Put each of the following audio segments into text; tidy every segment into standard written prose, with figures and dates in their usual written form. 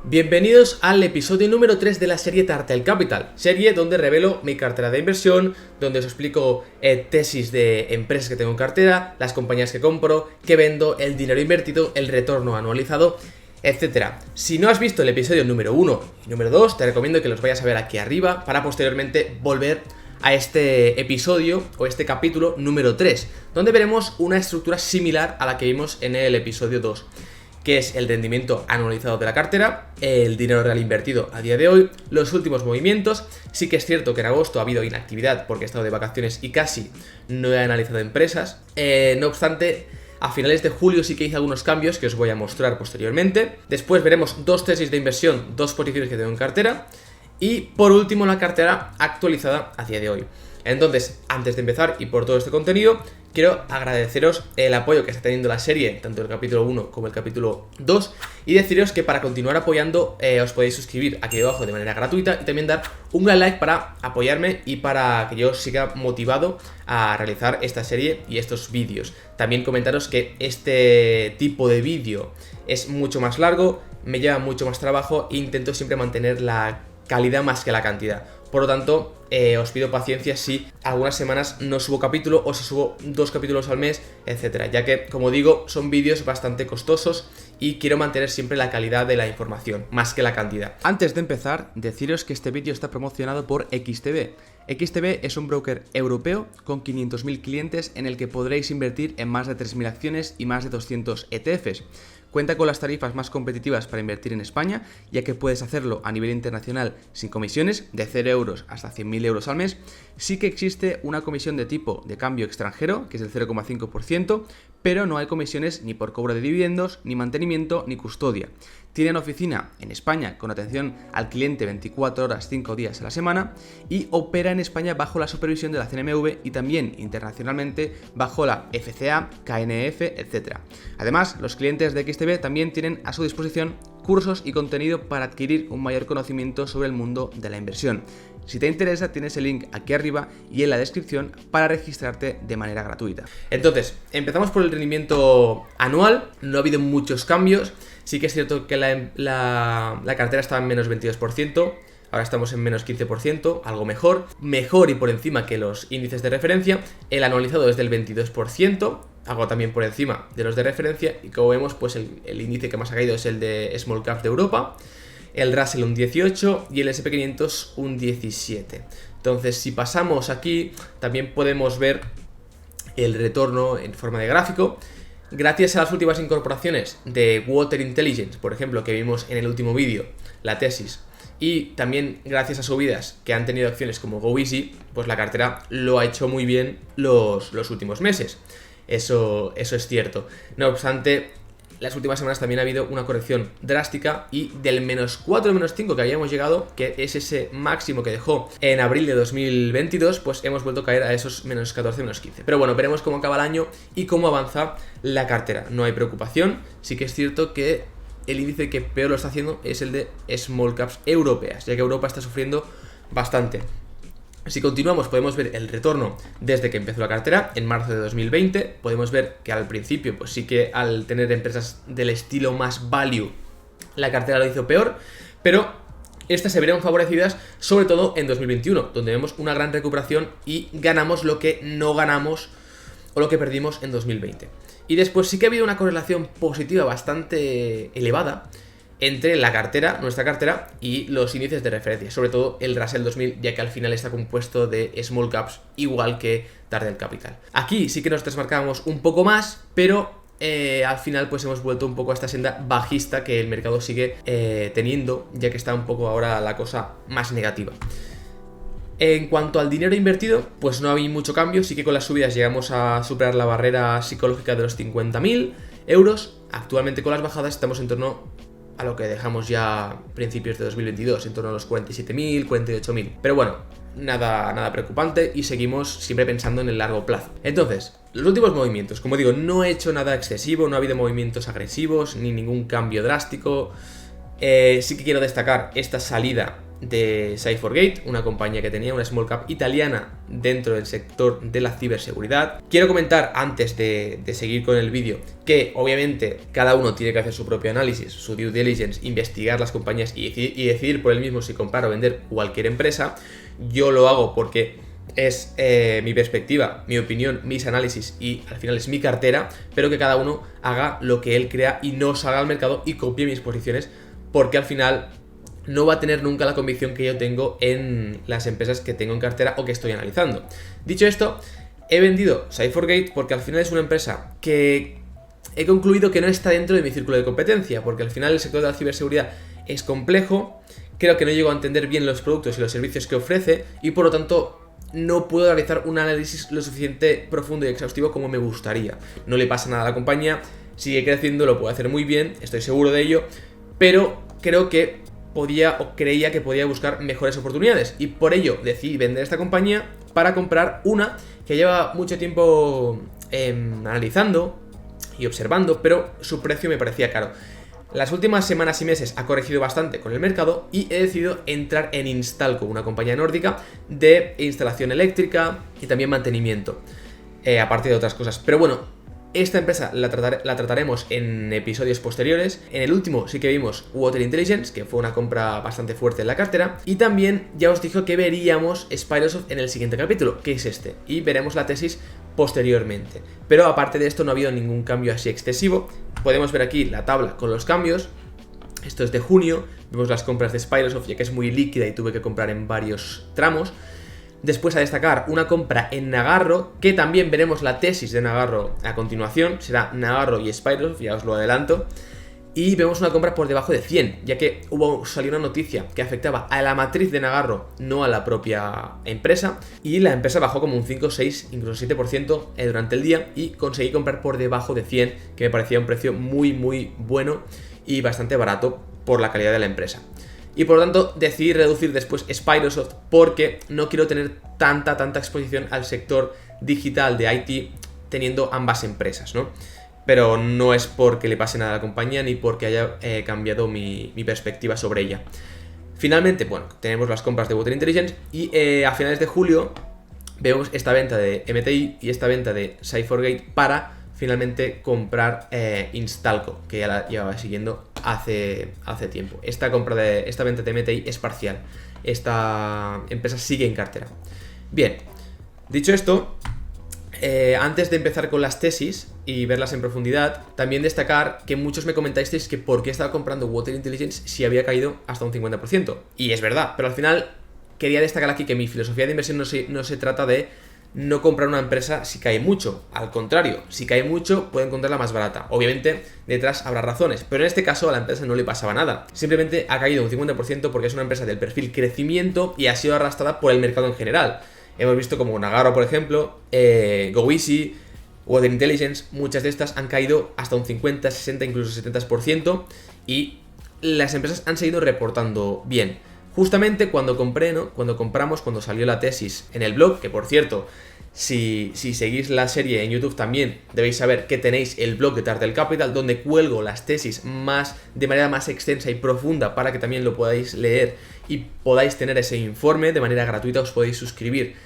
Bienvenidos al episodio número 3 de la serie Tartel Capital, serie donde revelo mi cartera de inversión, donde os explico tesis de empresas que tengo en cartera, las compañías que compro, que vendo, el dinero invertido, el retorno anualizado, etcétera. Si no has visto el episodio número 1 y número 2, te recomiendo que los vayas a ver aquí arriba para posteriormente volver a este episodio o este capítulo número 3, donde veremos una estructura similar a la que vimos en el episodio 2. Que es el rendimiento anualizado de la cartera, el dinero real invertido a día de hoy, los últimos movimientos. Sí que es cierto que en agosto ha habido inactividad porque he estado de vacaciones y casi no he analizado empresas. No obstante, a finales de julio sí que hice algunos cambios que os voy a mostrar posteriormente. Después veremos dos tesis de inversión, dos posiciones que tengo en cartera. Y por último la cartera actualizada a día de hoy. Entonces, antes de empezar y por todo este contenido, quiero agradeceros el apoyo que está teniendo la serie, tanto el capítulo 1 como el capítulo 2, y deciros que para continuar apoyando os podéis suscribir aquí debajo de manera gratuita y también dar un gran like para apoyarme y para que yo siga motivado a realizar esta serie y estos vídeos. También comentaros que este tipo de vídeo es mucho más largo, me lleva mucho más trabajo e intento siempre mantener la calidad más que la cantidad. Por lo tanto, os pido paciencia si algunas semanas no subo capítulo o si subo 2 capítulos al mes, etcétera, ya que, como digo, son vídeos bastante costosos y quiero mantener siempre la calidad de la información, más que la cantidad. Antes de empezar, deciros que este vídeo está promocionado por XTB. XTB es un broker europeo con 500.000 clientes en el que podréis invertir en más de 3.000 acciones y más de 200 ETFs. Cuenta con las tarifas más competitivas para invertir en España, ya que puedes hacerlo a nivel internacional sin comisiones, de 0 euros hasta 100.000 euros al mes. Sí que existe una comisión de tipo de cambio extranjero, que es del 0,5%, pero no hay comisiones ni por cobro de dividendos, ni mantenimiento, ni custodia. Tienen oficina en España con atención al cliente 24 horas 5 días a la semana y opera en España bajo la supervisión de la CNMV y también internacionalmente bajo la FCA, KNF, etc. Además, los clientes de XTB también tienen a su disposición cursos y contenido para adquirir un mayor conocimiento sobre el mundo de la inversión. Si te interesa, tienes el link aquí arriba y en la descripción para registrarte de manera gratuita. Entonces, empezamos por el rendimiento anual. No ha habido muchos cambios. Sí que es cierto que la cartera estaba en menos 22%. Ahora estamos en menos 15%, algo mejor y por encima que los índices de referencia. El anualizado es del 22%, algo también por encima de los de referencia. Y como vemos, pues el índice que más ha caído es el de Small Caps de Europa. El Russell un 18 y el SP500 un 17. Entonces, si pasamos aquí, también podemos ver el retorno en forma de gráfico. Gracias a las últimas incorporaciones de Water Intelligence, por ejemplo, que vimos en el último vídeo, la tesis, y también gracias a subidas que han tenido acciones como GoEasy, pues la cartera lo ha hecho muy bien los últimos meses. Eso es cierto. No obstante, las últimas semanas también ha habido una corrección drástica y del menos 4 al menos 5 que habíamos llegado, que es ese máximo que dejó en abril de 2022, pues hemos vuelto a caer a esos menos 14, menos 15. Pero bueno, veremos cómo acaba el año y cómo avanza la cartera. No hay preocupación, sí que es cierto que el índice que peor lo está haciendo es el de Small Caps europeas, ya que Europa está sufriendo bastante. Si continuamos, podemos ver el retorno desde que empezó la cartera, en marzo de 2020. Podemos ver que al principio, pues sí que al tener empresas del estilo más value, la cartera lo hizo peor, pero estas se verán favorecidas sobre todo en 2021, donde vemos una gran recuperación y ganamos lo que no ganamos o lo que perdimos en 2020. Y después sí que ha habido una correlación positiva bastante elevada entre la cartera, nuestra cartera, y los índices de referencia, sobre todo el Russell 2000, ya que al final está compuesto de small caps, igual que Tartel Capital. Aquí sí que nos desmarcamos un poco más, pero al final pues hemos vuelto un poco a esta senda bajista que el mercado sigue teniendo, ya que está un poco ahora la cosa más negativa. En cuanto al dinero invertido, pues no había mucho cambio, sí que con las subidas llegamos a superar la barrera psicológica de los 50.000 euros. Actualmente con las bajadas estamos en torno a lo que dejamos ya principios de 2022, en torno a los 47.000, 48.000. Pero bueno, nada preocupante y seguimos siempre pensando en el largo plazo. Entonces, los últimos movimientos, como digo, no he hecho nada excesivo, no ha habido movimientos agresivos ni ningún cambio drástico. Sí que quiero destacar esta salida de Cyphergate, una compañía que tenía una small cap italiana dentro del sector de la ciberseguridad. Quiero comentar antes de seguir con el vídeo que obviamente cada uno tiene que hacer su propio análisis, su due diligence, investigar las compañías y decidir por él mismo si comprar o vender cualquier empresa. Yo lo hago porque es mi perspectiva, mi opinión, mis análisis y al final es mi cartera, pero que cada uno haga lo que él crea y no salga al mercado y copie mis posiciones, porque al final no va a tener nunca la convicción que yo tengo en las empresas que tengo en cartera o que estoy analizando. Dicho esto, he vendido Cyphergate porque al final es una empresa que he concluido que no está dentro de mi círculo de competencia, porque al final el sector de la ciberseguridad es complejo, creo que no llego a entender bien los productos y los servicios que ofrece y por lo tanto no puedo realizar un análisis lo suficiente profundo y exhaustivo como me gustaría. No le pasa nada a la compañía, sigue creciendo, lo puede hacer muy bien, estoy seguro de ello, pero creo que creía que podía buscar mejores oportunidades y por ello decidí vender esta compañía para comprar una que lleva mucho tiempo analizando y observando, pero su precio me parecía caro. Las últimas semanas y meses ha corregido bastante con el mercado y he decidido entrar en Instalco, una compañía nórdica de instalación eléctrica y también mantenimiento, aparte de otras cosas. Pero bueno, esta empresa la trataremos en episodios posteriores. En el último sí que vimos Water Intelligence, que fue una compra bastante fuerte en la cartera. Y también ya os dije que veríamos Spyrosoft en el siguiente capítulo, que es este. Y veremos la tesis posteriormente. Pero aparte de esto no ha habido ningún cambio así excesivo. Podemos ver aquí la tabla con los cambios. Esto es de junio. Vemos las compras de Spyrosoft, ya que es muy líquida y tuve que comprar en varios tramos. Después a destacar una compra en Nagarro, que también veremos la tesis de Nagarro a continuación, será Nagarro y Spyrosoft, ya os lo adelanto. Y vemos una compra por debajo de 100, ya que salió una noticia que afectaba a la matriz de Nagarro, no a la propia empresa. Y la empresa bajó como un 5, 6, incluso 7% durante el día y conseguí comprar por debajo de 100, que me parecía un precio muy bueno y bastante barato por la calidad de la empresa. Y por lo tanto decidí reducir después Spyrosoft porque no quiero tener tanta exposición al sector digital de IT teniendo ambas empresas, ¿no? Pero no es porque le pase nada a la compañía ni porque haya cambiado mi perspectiva sobre ella. Finalmente, bueno, tenemos las compras de Water Intelligence y a finales de julio vemos esta venta de MTI y esta venta de Cyphergate para finalmente comprar Instalco, que ya la llevaba siguiendo hace tiempo. Esta venta de MTI es parcial. Esta empresa sigue en cartera. Bien, dicho esto, antes de empezar con las tesis y verlas en profundidad, también destacar que muchos me comentasteis que por qué estaba comprando Water Intelligence si había caído hasta un 50%. Y es verdad, pero al final quería destacar aquí que mi filosofía de inversión no se trata de no comprar una empresa si cae mucho. Al contrario, si cae mucho puede encontrarla más barata. Obviamente detrás habrá razones, pero en este caso a la empresa no le pasaba nada. Simplemente ha caído un 50% porque es una empresa del perfil crecimiento y ha sido arrastrada por el mercado en general. Hemos visto como Nagarro, por ejemplo, GoEasy, Water Intelligence, muchas de estas han caído hasta un 50, 60, incluso 70% y las empresas han seguido reportando bien. Justamente cuando compré, ¿no? Cuando salió la tesis en el blog, que por cierto, si seguís la serie en YouTube también debéis saber que tenéis el blog de Turtle Capital, donde cuelgo las tesis de manera más extensa y profunda para que también lo podáis leer y podáis tener ese informe de manera gratuita. Os podéis suscribir,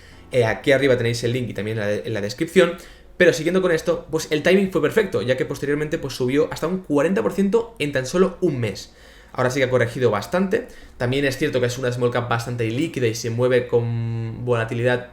aquí arriba tenéis el link y también en la descripción. Pero siguiendo con esto, pues el timing fue perfecto, ya que posteriormente pues subió hasta un 40% en tan solo un mes. Ahora sí que ha corregido bastante. También es cierto que es una small cap bastante líquida y se mueve con volatilidad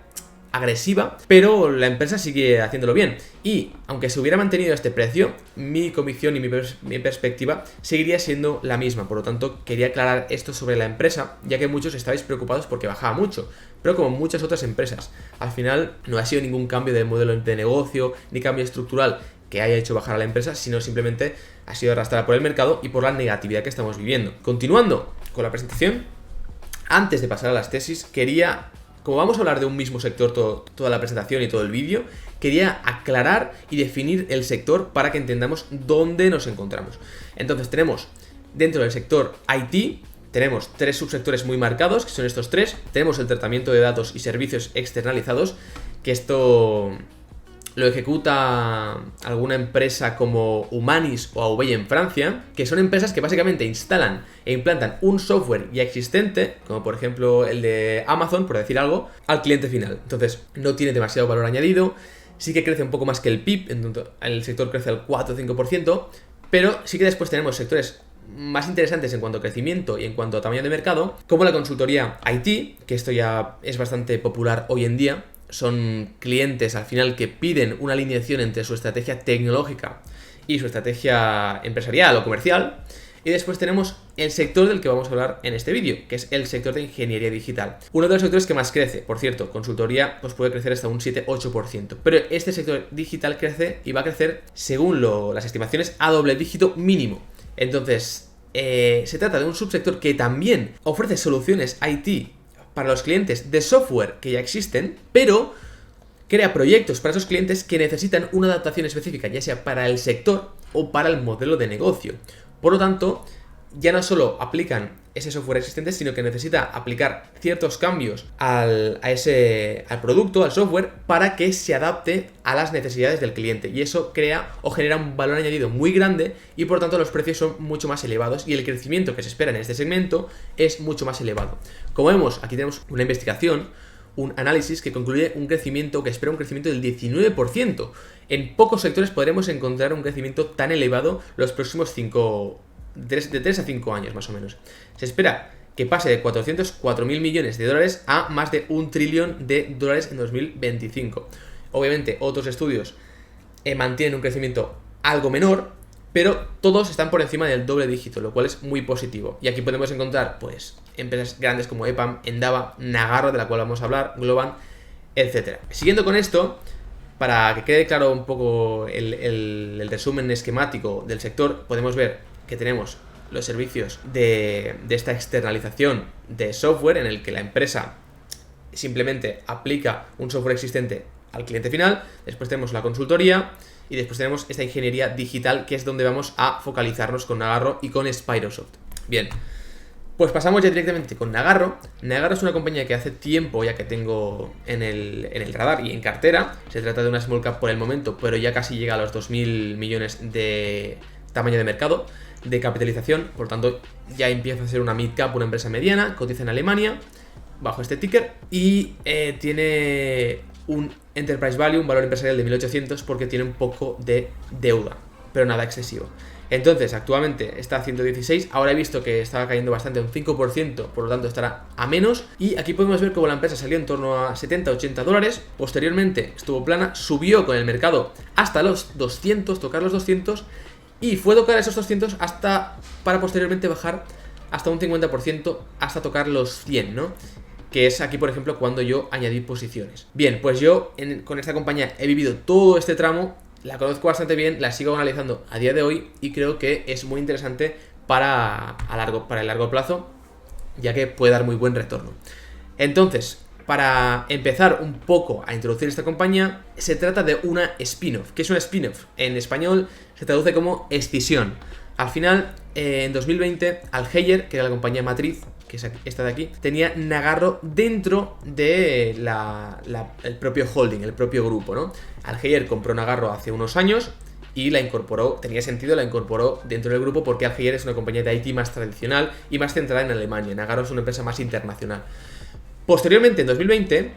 agresiva, pero la empresa sigue haciéndolo bien. Y aunque se hubiera mantenido este precio, mi convicción y mi perspectiva seguiría siendo la misma. Por lo tanto, quería aclarar esto sobre la empresa, ya que muchos estabais preocupados porque bajaba mucho. Pero como muchas otras empresas, al final no ha sido ningún cambio de modelo de negocio ni cambio estructural que haya hecho bajar a la empresa, sino simplemente ha sido arrastrada por el mercado y por la negatividad que estamos viviendo. Continuando con la presentación, antes de pasar a las tesis, como vamos a hablar de un mismo sector toda la presentación y todo el vídeo, quería aclarar y definir el sector para que entendamos dónde nos encontramos. Entonces tenemos dentro del sector IT, tenemos tres subsectores muy marcados, que son estos tres. Tenemos el tratamiento de datos y servicios externalizados, que esto lo ejecuta alguna empresa como Humanis o Aubey en Francia, que son empresas que básicamente instalan e implantan un software ya existente, como por ejemplo el de Amazon, por decir algo, al cliente final. Entonces no tiene demasiado valor añadido, sí que crece un poco más que el PIB, entonces el sector crece al 4 o 5%, pero sí que después tenemos sectores más interesantes en cuanto a crecimiento y en cuanto a tamaño de mercado, como la consultoría IT, que esto ya es bastante popular hoy en día. Son clientes al final que piden una alineación entre su estrategia tecnológica y su estrategia empresarial o comercial. Y después tenemos el sector del que vamos a hablar en este vídeo, que es el sector de ingeniería digital. Uno de los sectores que más crece, por cierto, consultoría pues puede crecer hasta un 7-8%. Pero este sector digital crece y va a crecer, según las estimaciones, a doble dígito mínimo. Entonces, se trata de un subsector que también ofrece soluciones IT para los clientes de software que ya existen, pero crea proyectos para esos clientes que necesitan una adaptación específica, ya sea para el sector o para el modelo de negocio. Por lo tanto, ya no solo aplican ese software existente, sino que necesita aplicar ciertos cambios al producto, al software, para que se adapte a las necesidades del cliente. Y eso crea o genera un valor añadido muy grande y por tanto los precios son mucho más elevados y el crecimiento que se espera en este segmento es mucho más elevado. Como vemos, aquí tenemos una investigación, un análisis que concluye un crecimiento, que espera un crecimiento del 19%. En pocos sectores podremos encontrar un crecimiento tan elevado los próximos de 3 a 5 años más o menos. Se espera que pase de 404.000 millones de dólares a más de $1 trillón en 2025. Obviamente otros estudios mantienen un crecimiento algo menor, pero todos están por encima del doble dígito, lo cual es muy positivo. Y aquí podemos encontrar pues empresas grandes como EPAM, Endava, Nagarro, de la cual vamos a hablar, Globant, etc. Siguiendo con esto, para que quede claro un poco el resumen esquemático del sector, podemos ver que tenemos los servicios de esta externalización de software, en el que la empresa simplemente aplica un software existente al cliente final. Después tenemos la consultoría y después tenemos esta ingeniería digital, que es donde vamos a focalizarnos con Nagarro y con Spirosoft. Bien, pues pasamos ya directamente con Nagarro. Nagarro es una compañía que hace tiempo ya que tengo en el radar y en cartera. Se trata de una small cap por el momento, pero ya casi llega a los 2.000 millones de tamaño de mercado, de capitalización. Por tanto, ya empieza a ser una mid cap, una empresa mediana, cotiza en Alemania bajo este ticker y tiene un enterprise value, un valor empresarial de 1.800, porque tiene un poco de deuda, pero nada excesivo. Entonces, actualmente está a 116, ahora he visto que estaba cayendo bastante, un 5%, por lo tanto estará a menos. Y aquí podemos ver cómo la empresa salió en torno a 70-80 dólares, posteriormente estuvo plana, subió con el mercado hasta los 200, tocar los 200, y fue tocar esos 200 para posteriormente bajar hasta un 50%, hasta tocar los 100, ¿no? Que es aquí, por ejemplo, cuando yo añadí posiciones. Bien, pues yo con esta compañía he vivido todo este tramo, la conozco bastante bien, la sigo analizando a día de hoy y creo que es muy interesante para el largo plazo, ya que puede dar muy buen retorno. Entonces, para empezar un poco a introducir esta compañía, se trata de una spin-off. ¿Qué es una spin-off? En español se traduce como escisión. Al final, en 2020, Algeyer, que era la compañía matriz, que es esta de aquí, tenía Nagarro dentro de el propio holding, el propio grupo, ¿no? Algeyer compró Nagarro hace unos años y la incorporó, tenía sentido, la incorporó dentro del grupo porque Algeyer es una compañía de IT más tradicional y más centrada en Alemania. Nagarro es una empresa más internacional. Posteriormente, en 2020,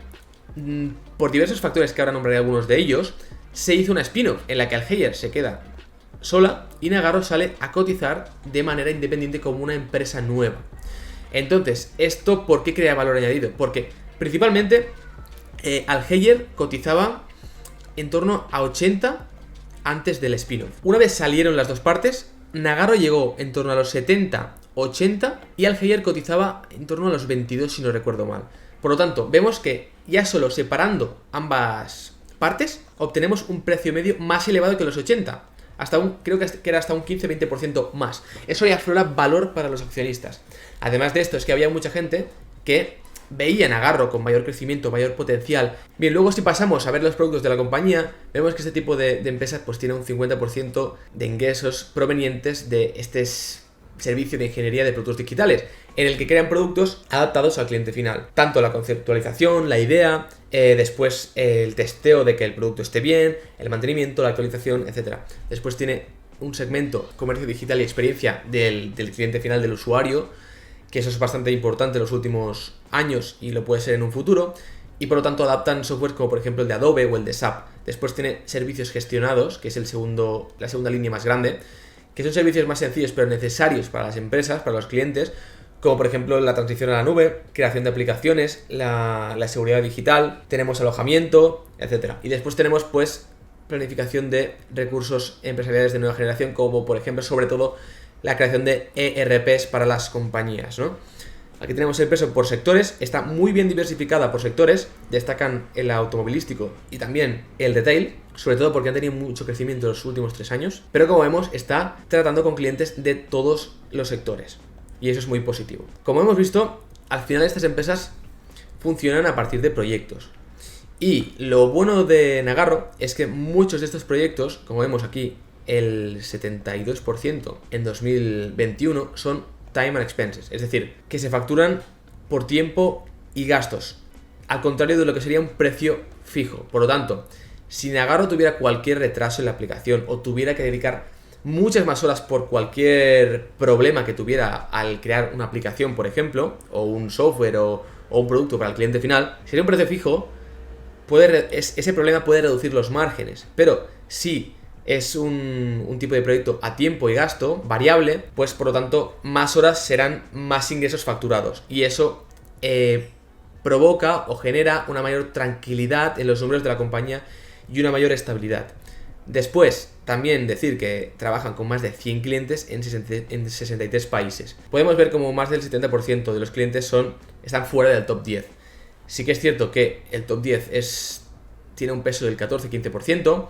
por diversos factores que ahora nombraré algunos de ellos, se hizo una spin-off en la que Algeyer se queda sola y Nagarro sale a cotizar de manera independiente como una empresa nueva. Entonces, ¿esto por qué crea valor añadido? Porque principalmente Algeyer cotizaba en torno a 80 antes del spin-off. Una vez salieron las dos partes, Nagarro llegó en torno a los 70, 80 y Algeyer cotizaba en torno a los 22, si no recuerdo mal. Por lo tanto, vemos que ya solo separando ambas partes obtenemos un precio medio más elevado que los 80. Creo que era hasta un 15-20% más. Eso ya aflora valor para los accionistas. Además de esto, es que había mucha gente que veía Nagarro con mayor crecimiento, mayor potencial. Bien, luego si pasamos a ver los productos de la compañía, vemos que este tipo de empresas pues tiene un 50% de ingresos provenientes de servicio de ingeniería de productos digitales, en el que crean productos adaptados al cliente final. Tanto la conceptualización, la idea, después el testeo de que el producto esté bien, el mantenimiento, la actualización, etc. Después tiene un segmento comercio digital y experiencia del cliente final, del usuario, que eso es bastante importante en los últimos años y lo puede ser en un futuro. Y por lo tanto adaptan software como por ejemplo el de Adobe o el de SAP. Después tiene servicios gestionados, que es la segunda línea más grande, que son servicios más sencillos pero necesarios para las empresas, para los clientes, como por ejemplo la transición a la nube, creación de aplicaciones, la seguridad digital, tenemos alojamiento, etc. Y después tenemos pues planificación de recursos empresariales de nueva generación, como por ejemplo sobre todo la creación de ERPs para las compañías, ¿no? Aquí tenemos el peso por sectores, está muy bien diversificada por sectores, destacan el automovilístico y también el retail, sobre todo porque han tenido mucho crecimiento en los últimos 3 años, pero como vemos está tratando con clientes de todos los sectores y eso es muy positivo. Como hemos visto, al final estas empresas funcionan a partir de proyectos y lo bueno de Nagarro es que muchos de estos proyectos, como vemos aquí, el 72% en 2021 son time and expenses, es decir, que se facturan por tiempo y gastos, al contrario de lo que sería un precio fijo. Por lo tanto, si Nagarro tuviera cualquier retraso en la aplicación o tuviera que dedicar muchas más horas por cualquier problema que tuviera al crear una aplicación, por ejemplo, o un software o un producto para el cliente final, sería un precio fijo, ese problema puede reducir los márgenes, pero si es un tipo de proyecto a tiempo y gasto variable, pues por lo tanto más horas serán más ingresos facturados y eso provoca o genera una mayor tranquilidad en los números de la compañía y una mayor estabilidad. Después, también decir que trabajan con más de 100 clientes en 63 países. Podemos ver como más del 70% de los clientes están fuera del top 10. Sí que es cierto que el top 10 tiene un peso del 14-15%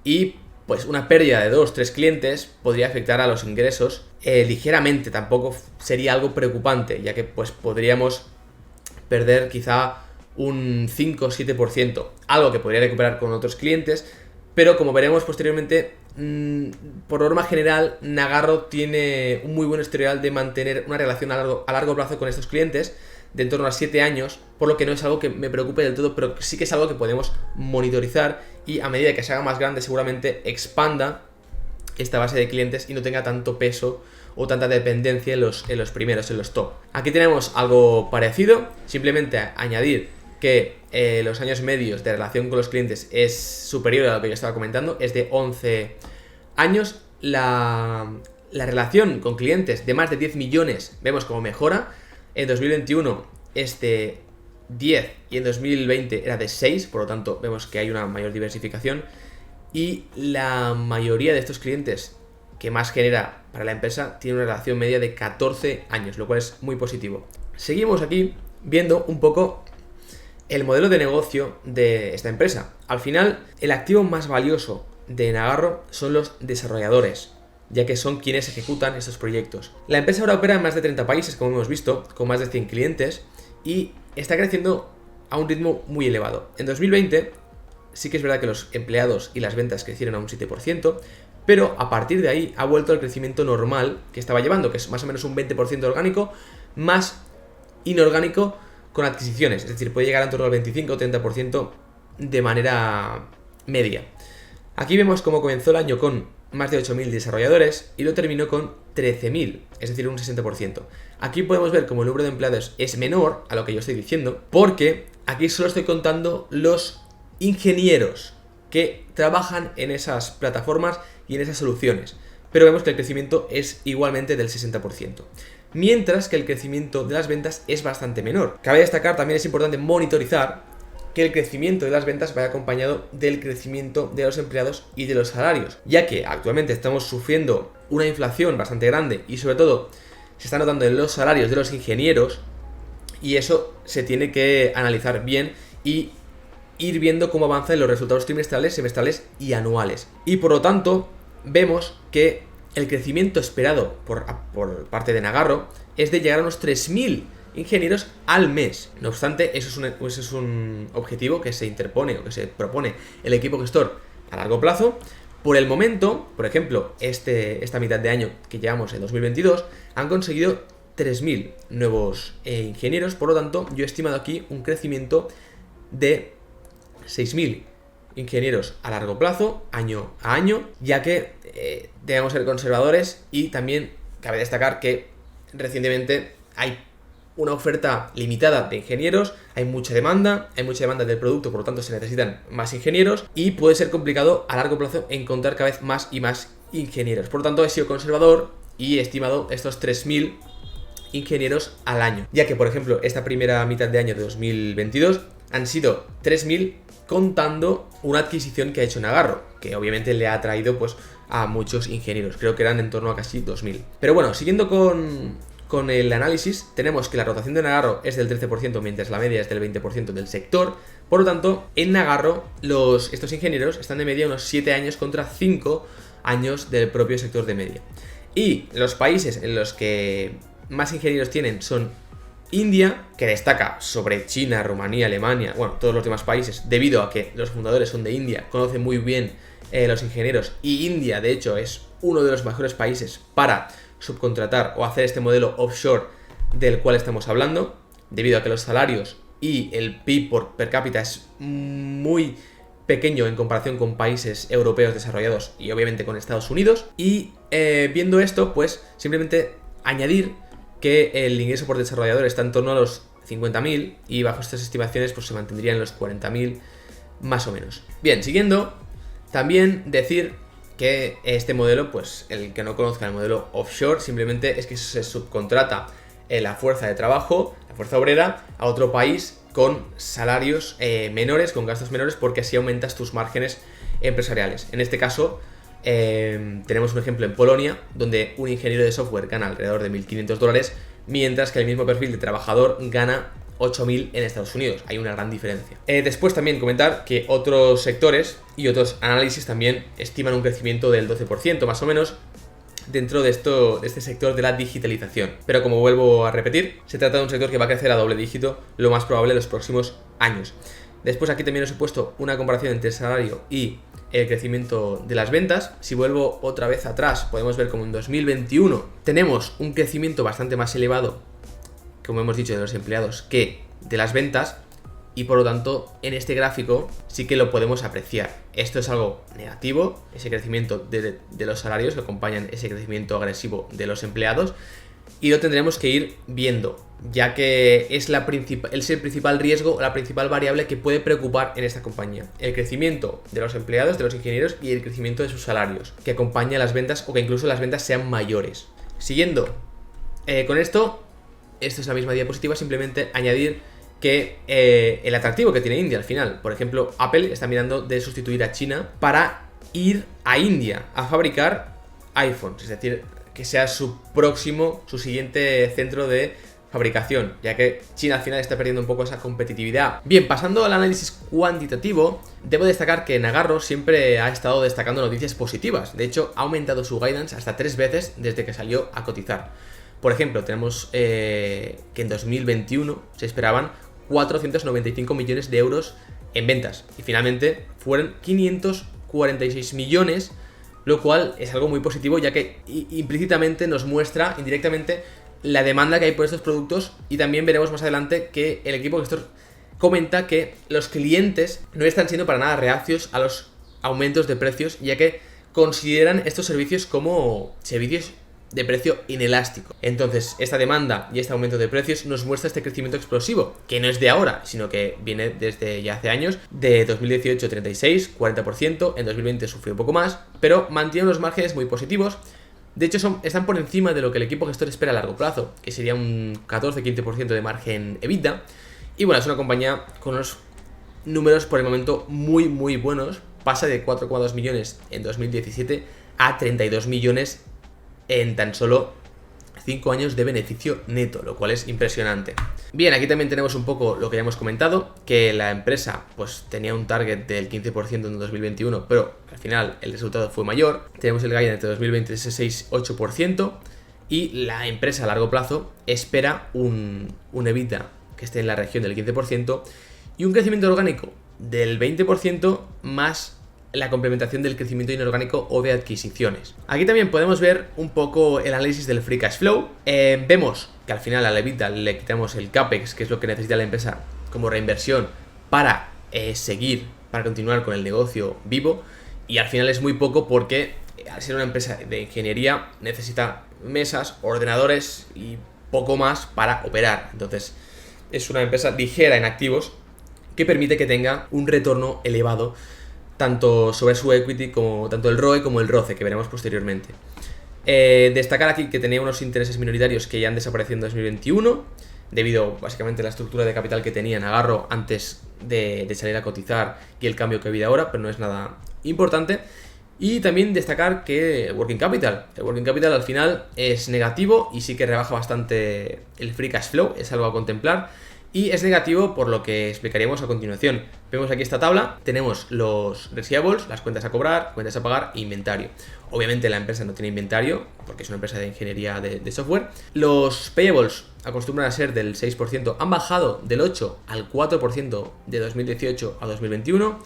y pues una pérdida de 2-3 clientes podría afectar a los ingresos ligeramente, tampoco sería algo preocupante, ya que pues podríamos perder quizá un 5-7%, algo que podría recuperar con otros clientes, pero como veremos posteriormente, por norma general, Nagarro tiene un muy buen historial de mantener una relación a largo plazo con estos clientes, de en torno a 7 años, por lo que no es algo que me preocupe del todo, pero sí que es algo que podemos monitorizar y a medida que se haga más grande seguramente expanda esta base de clientes y no tenga tanto peso o tanta dependencia en los primeros, en los top. Aquí tenemos algo parecido, simplemente añadir que los años medios de relación con los clientes es superior a lo que yo estaba comentando, es de 11 años. La relación con clientes de más de 10 millones vemos como mejora. En 2021 es de 10 y en 2020 era de 6, por lo tanto vemos que hay una mayor diversificación y la mayoría de estos clientes que más genera para la empresa tiene una relación media de 14 años, lo cual es muy positivo. Seguimos aquí viendo un poco el modelo de negocio de esta empresa. Al final, el activo más valioso de Nagarro son los desarrolladores, ya que son quienes ejecutan estos proyectos. La empresa ahora opera en más de 30 países, como hemos visto, con más de 100 clientes, y está creciendo a un ritmo muy elevado. En 2020 sí que es verdad que los empleados y las ventas crecieron a un 7%, pero a partir de ahí ha vuelto al crecimiento normal que estaba llevando, que es más o menos un 20% orgánico, más inorgánico con adquisiciones, es decir, puede llegar a en torno al 25 o 30% de manera media. Aquí vemos cómo comenzó el año con más de 8.000 desarrolladores y lo terminó con 13.000, es decir, un 60%. Aquí podemos ver cómo el número de empleados es menor a lo que yo estoy diciendo, porque aquí solo estoy contando los ingenieros que trabajan en esas plataformas y en esas soluciones, pero vemos que el crecimiento es igualmente del 60%, mientras que el crecimiento de las ventas es bastante menor. Cabe destacar, también es importante monitorizar que el crecimiento de las ventas vaya acompañado del crecimiento de los empleados y de los salarios, ya que actualmente estamos sufriendo una inflación bastante grande y sobre todo se está notando en los salarios de los ingenieros y eso se tiene que analizar bien y ir viendo cómo avanzan los resultados trimestrales, semestrales y anuales. Y por lo tanto vemos que el crecimiento esperado por parte de Nagarro es de llegar a unos 3.000 ingenieros al mes. No obstante, eso es un objetivo que se interpone o que se propone el equipo gestor a largo plazo, Por el momento, por ejemplo, esta mitad de año que llevamos en 2022, han conseguido 3.000 nuevos ingenieros, por lo tanto, yo he estimado aquí un crecimiento de 6.000 ingenieros a largo plazo, año a año, ya que debemos ser conservadores y también cabe destacar que recientemente hay una oferta limitada de ingenieros, hay mucha demanda del producto, por lo tanto se necesitan más ingenieros y puede ser complicado a largo plazo encontrar cada vez más y más ingenieros. Por lo tanto, he sido conservador y he estimado estos 3.000 ingenieros al año, ya que, por ejemplo, esta primera mitad de año de 2022 han sido 3.000 contando una adquisición que ha hecho Nagarro, que obviamente le ha traído pues a muchos ingenieros, creo que eran en torno a casi 2.000. Pero bueno, siguiendo con el análisis, tenemos que la rotación de Nagarro es del 13%, mientras la media es del 20% del sector. Por lo tanto, en Nagarro estos ingenieros están de media unos 7 años contra 5 años del propio sector de media. Y los países en los que más ingenieros tienen son India, que destaca sobre China, Rumanía, Alemania, bueno, todos los demás países, debido a que los fundadores son de India, conocen muy bien los ingenieros, y India, de hecho, es uno de los mejores países para subcontratar o hacer este modelo offshore del cual estamos hablando, debido a que los salarios y el PIB per cápita es muy pequeño en comparación con países europeos desarrollados y obviamente con Estados Unidos. Y viendo esto, pues simplemente añadir que el ingreso por desarrollador está en torno a los 50.000 y bajo estas estimaciones pues se mantendría en los 40.000 más o menos. Bien, siguiendo, también decir que este modelo, pues el que no conozca el modelo offshore, simplemente es que se subcontrata la fuerza de trabajo, la fuerza obrera, a otro país con salarios menores, con gastos menores, porque así aumentas tus márgenes empresariales. En este caso, tenemos un ejemplo en Polonia, donde un ingeniero de software gana alrededor de $1.500, mientras que el mismo perfil de trabajador gana 8.000 en Estados Unidos. Hay una gran diferencia. Después también comentar que otros sectores y otros análisis también estiman un crecimiento del 12% más o menos dentro de este sector de la digitalización. Pero como vuelvo a repetir, se trata de un sector que va a crecer a doble dígito lo más probable en los próximos años. Después aquí también os he puesto una comparación entre el salario y el crecimiento de las ventas. Si vuelvo otra vez atrás, podemos ver como en 2021 tenemos un crecimiento bastante más elevado, como hemos dicho, de los empleados que de las ventas, y por lo tanto en este gráfico sí que lo podemos apreciar. Esto es algo negativo, ese crecimiento de los salarios que acompañan ese crecimiento agresivo de los empleados, y lo tendremos que ir viendo, ya que es el principal riesgo, la principal variable que puede preocupar en esta compañía: el crecimiento de los empleados, de los ingenieros, y el crecimiento de sus salarios, que acompaña las ventas o que incluso las ventas sean mayores. Siguiendo con esto es la misma diapositiva, simplemente añadir que el atractivo que tiene India al final. Por ejemplo, Apple está mirando de sustituir a China para ir a India a fabricar iPhones, es decir, que sea su siguiente centro de fabricación, ya que China al final está perdiendo un poco esa competitividad. Bien, pasando al análisis cuantitativo, debo destacar que Nagarro siempre ha estado destacando noticias positivas. De hecho, ha aumentado su guidance hasta 3 veces desde que salió a cotizar. Por ejemplo, tenemos que en 2021 se esperaban 495 millones de euros en ventas y finalmente fueron 546 millones, lo cual es algo muy positivo, ya que implícitamente nos muestra indirectamente la demanda que hay por estos productos. Y también veremos más adelante que el equipo gestor comenta que los clientes no están siendo para nada reacios a los aumentos de precios, ya que consideran estos servicios como servicios de precio inelástico. Entonces, esta demanda y este aumento de precios nos muestra este crecimiento explosivo, que no es de ahora, sino que viene desde ya hace años. De 2018 36, 40%, en 2020 sufrió un poco más, pero mantiene unos márgenes muy positivos. De hecho, están por encima de lo que el equipo gestor espera a largo plazo, que sería un 14-15% de margen EBITDA. Y bueno, es una compañía con unos números por el momento muy muy buenos. Pasa de 4,2 millones en 2017 a 32 millones en tan solo 5 años de beneficio neto, lo cual es impresionante. Bien, aquí también tenemos un poco lo que ya hemos comentado, que la empresa pues tenía un target del 15% en 2021, pero al final el resultado fue mayor. Tenemos el guidance de 2020 de ese 6-8%, y la empresa a largo plazo espera un EBITDA que esté en la región del 15% y un crecimiento orgánico del 20% más la complementación del crecimiento inorgánico o de adquisiciones. Aquí también podemos ver un poco el análisis del free cash flow. Vemos que al final a la EBITDA le quitamos el CAPEX, que es lo que necesita la empresa como reinversión para para continuar con el negocio vivo, y al final es muy poco porque al ser una empresa de ingeniería necesita mesas, ordenadores y poco más para operar. Entonces es una empresa ligera en activos que permite que tenga un retorno elevado tanto sobre su equity como tanto el ROE como el ROCE, que veremos posteriormente. Destacar aquí que tenía unos intereses minoritarios que ya han desaparecido en 2021 debido básicamente a la estructura de capital que tenía Nagarro antes de salir a cotizar y el cambio que ha habido ahora, pero no es nada importante. Y también destacar que el working capital al final es negativo y sí que rebaja bastante el free cash flow, es algo a contemplar. Y es negativo por lo que explicaríamos a continuación. Vemos aquí esta tabla, tenemos los receivables, las cuentas a cobrar, cuentas a pagar e inventario. Obviamente la empresa no tiene inventario, porque es una empresa de ingeniería de software. Los payables acostumbran a ser del 6%, han bajado del 8 al 4% de 2018 a 2021.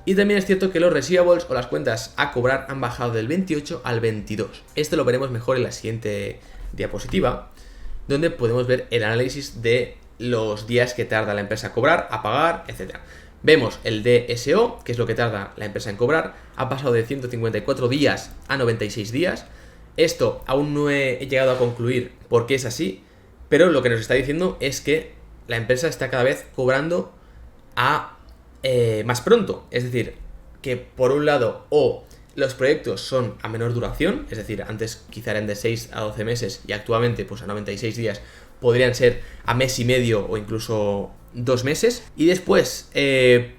Y también es cierto que los receivables o las cuentas a cobrar han bajado del 28 al 22. Esto lo veremos mejor en la siguiente diapositiva, donde podemos ver el análisis de los días que tarda la empresa a cobrar, a pagar, etc. Vemos el DSO, que es lo que tarda la empresa en cobrar, ha pasado de 154 días a 96 días. Esto aún no he llegado a concluir por qué es así, pero lo que nos está diciendo es que la empresa está cada vez cobrando más pronto. Es decir, que por un lado o los proyectos son a menor duración, es decir, antes quizá eran de 6 a 12 meses y actualmente pues a 96 días podrían ser a mes y medio o incluso 2 meses. Y después,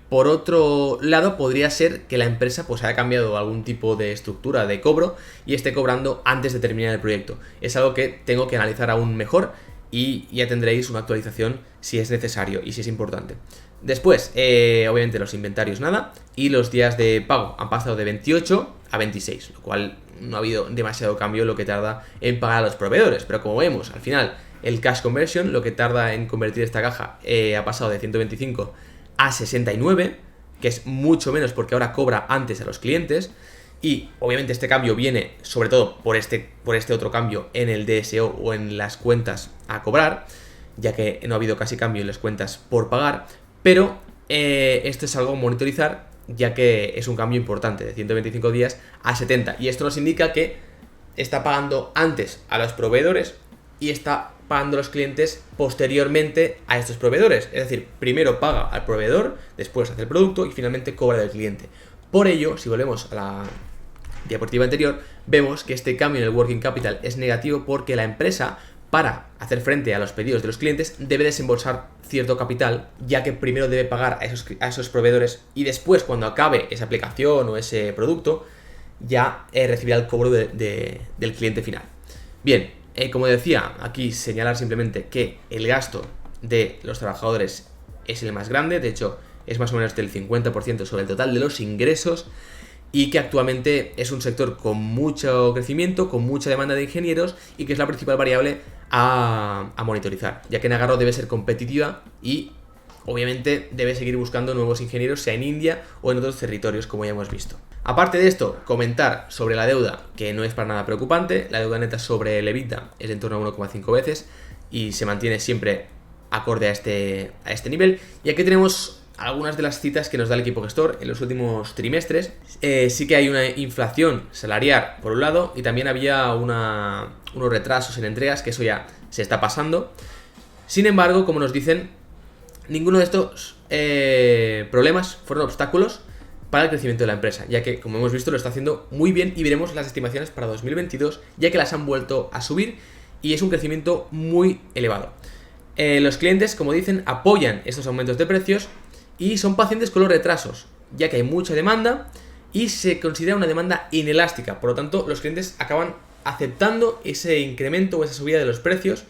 por otro lado, podría ser que la empresa pues haya cambiado algún tipo de estructura de cobro y esté cobrando antes de terminar el proyecto. Es algo que tengo que analizar aún mejor y ya tendréis una actualización si es necesario y si es importante. Después, obviamente los inventarios nada, y los días de pago han pasado de 28 a 26, lo cual no ha habido demasiado cambio en lo que tarda en pagar a los proveedores, pero como vemos, al final el cash conversion, lo que tarda en convertir esta caja, ha pasado de 125 a 69, que es mucho menos porque ahora cobra antes a los clientes. Y obviamente este cambio viene sobre todo por este otro cambio en el DSO o en las cuentas a cobrar, ya que no ha habido casi cambio en las cuentas por pagar, pero esto es algo a monitorizar, ya que es un cambio importante de 125 días a 70, y esto nos indica que está pagando antes a los proveedores y está pagando a los clientes posteriormente a estos proveedores. Es decir, primero paga al proveedor, después hace el producto y finalmente cobra del cliente. Por ello, si volvemos a la diapositiva anterior, vemos que este cambio en el working capital es negativo porque la empresa, para hacer frente a los pedidos de los clientes, debe desembolsar cierto capital, ya que primero debe pagar a esos proveedores y después, cuando acabe esa aplicación o ese producto, ya recibirá el cobro del cliente final. Bien, como decía, aquí señalar simplemente que el gasto de los trabajadores es el más grande, de hecho es más o menos del 50% sobre el total de los ingresos, y que actualmente es un sector con mucho crecimiento, con mucha demanda de ingenieros, y que es la principal variable a monitorizar, ya que Nagarro debe ser competitiva y obviamente debe seguir buscando nuevos ingenieros, sea en India o en otros territorios, como ya hemos visto. Aparte de esto, comentar sobre la deuda, que no es para nada preocupante. La deuda neta sobre el EBITDA es en torno a 1,5 veces y se mantiene siempre acorde a este nivel. Y aquí tenemos algunas de las citas que nos da el equipo gestor en los últimos trimestres. Sí que hay una inflación salarial por un lado, y también había unos retrasos en entregas, que eso ya se está pasando. Sin embargo, como nos dicen, ninguno de estos problemas fueron obstáculos para el crecimiento de la empresa, ya que, como hemos visto, lo está haciendo muy bien, y veremos las estimaciones para 2022, ya que las han vuelto a subir y es un crecimiento muy elevado. Los clientes, como dicen, apoyan estos aumentos de precios y son pacientes con los retrasos, ya que hay mucha demanda y se considera una demanda inelástica. Por lo tanto, los clientes acaban aceptando ese incremento o esa subida de los precios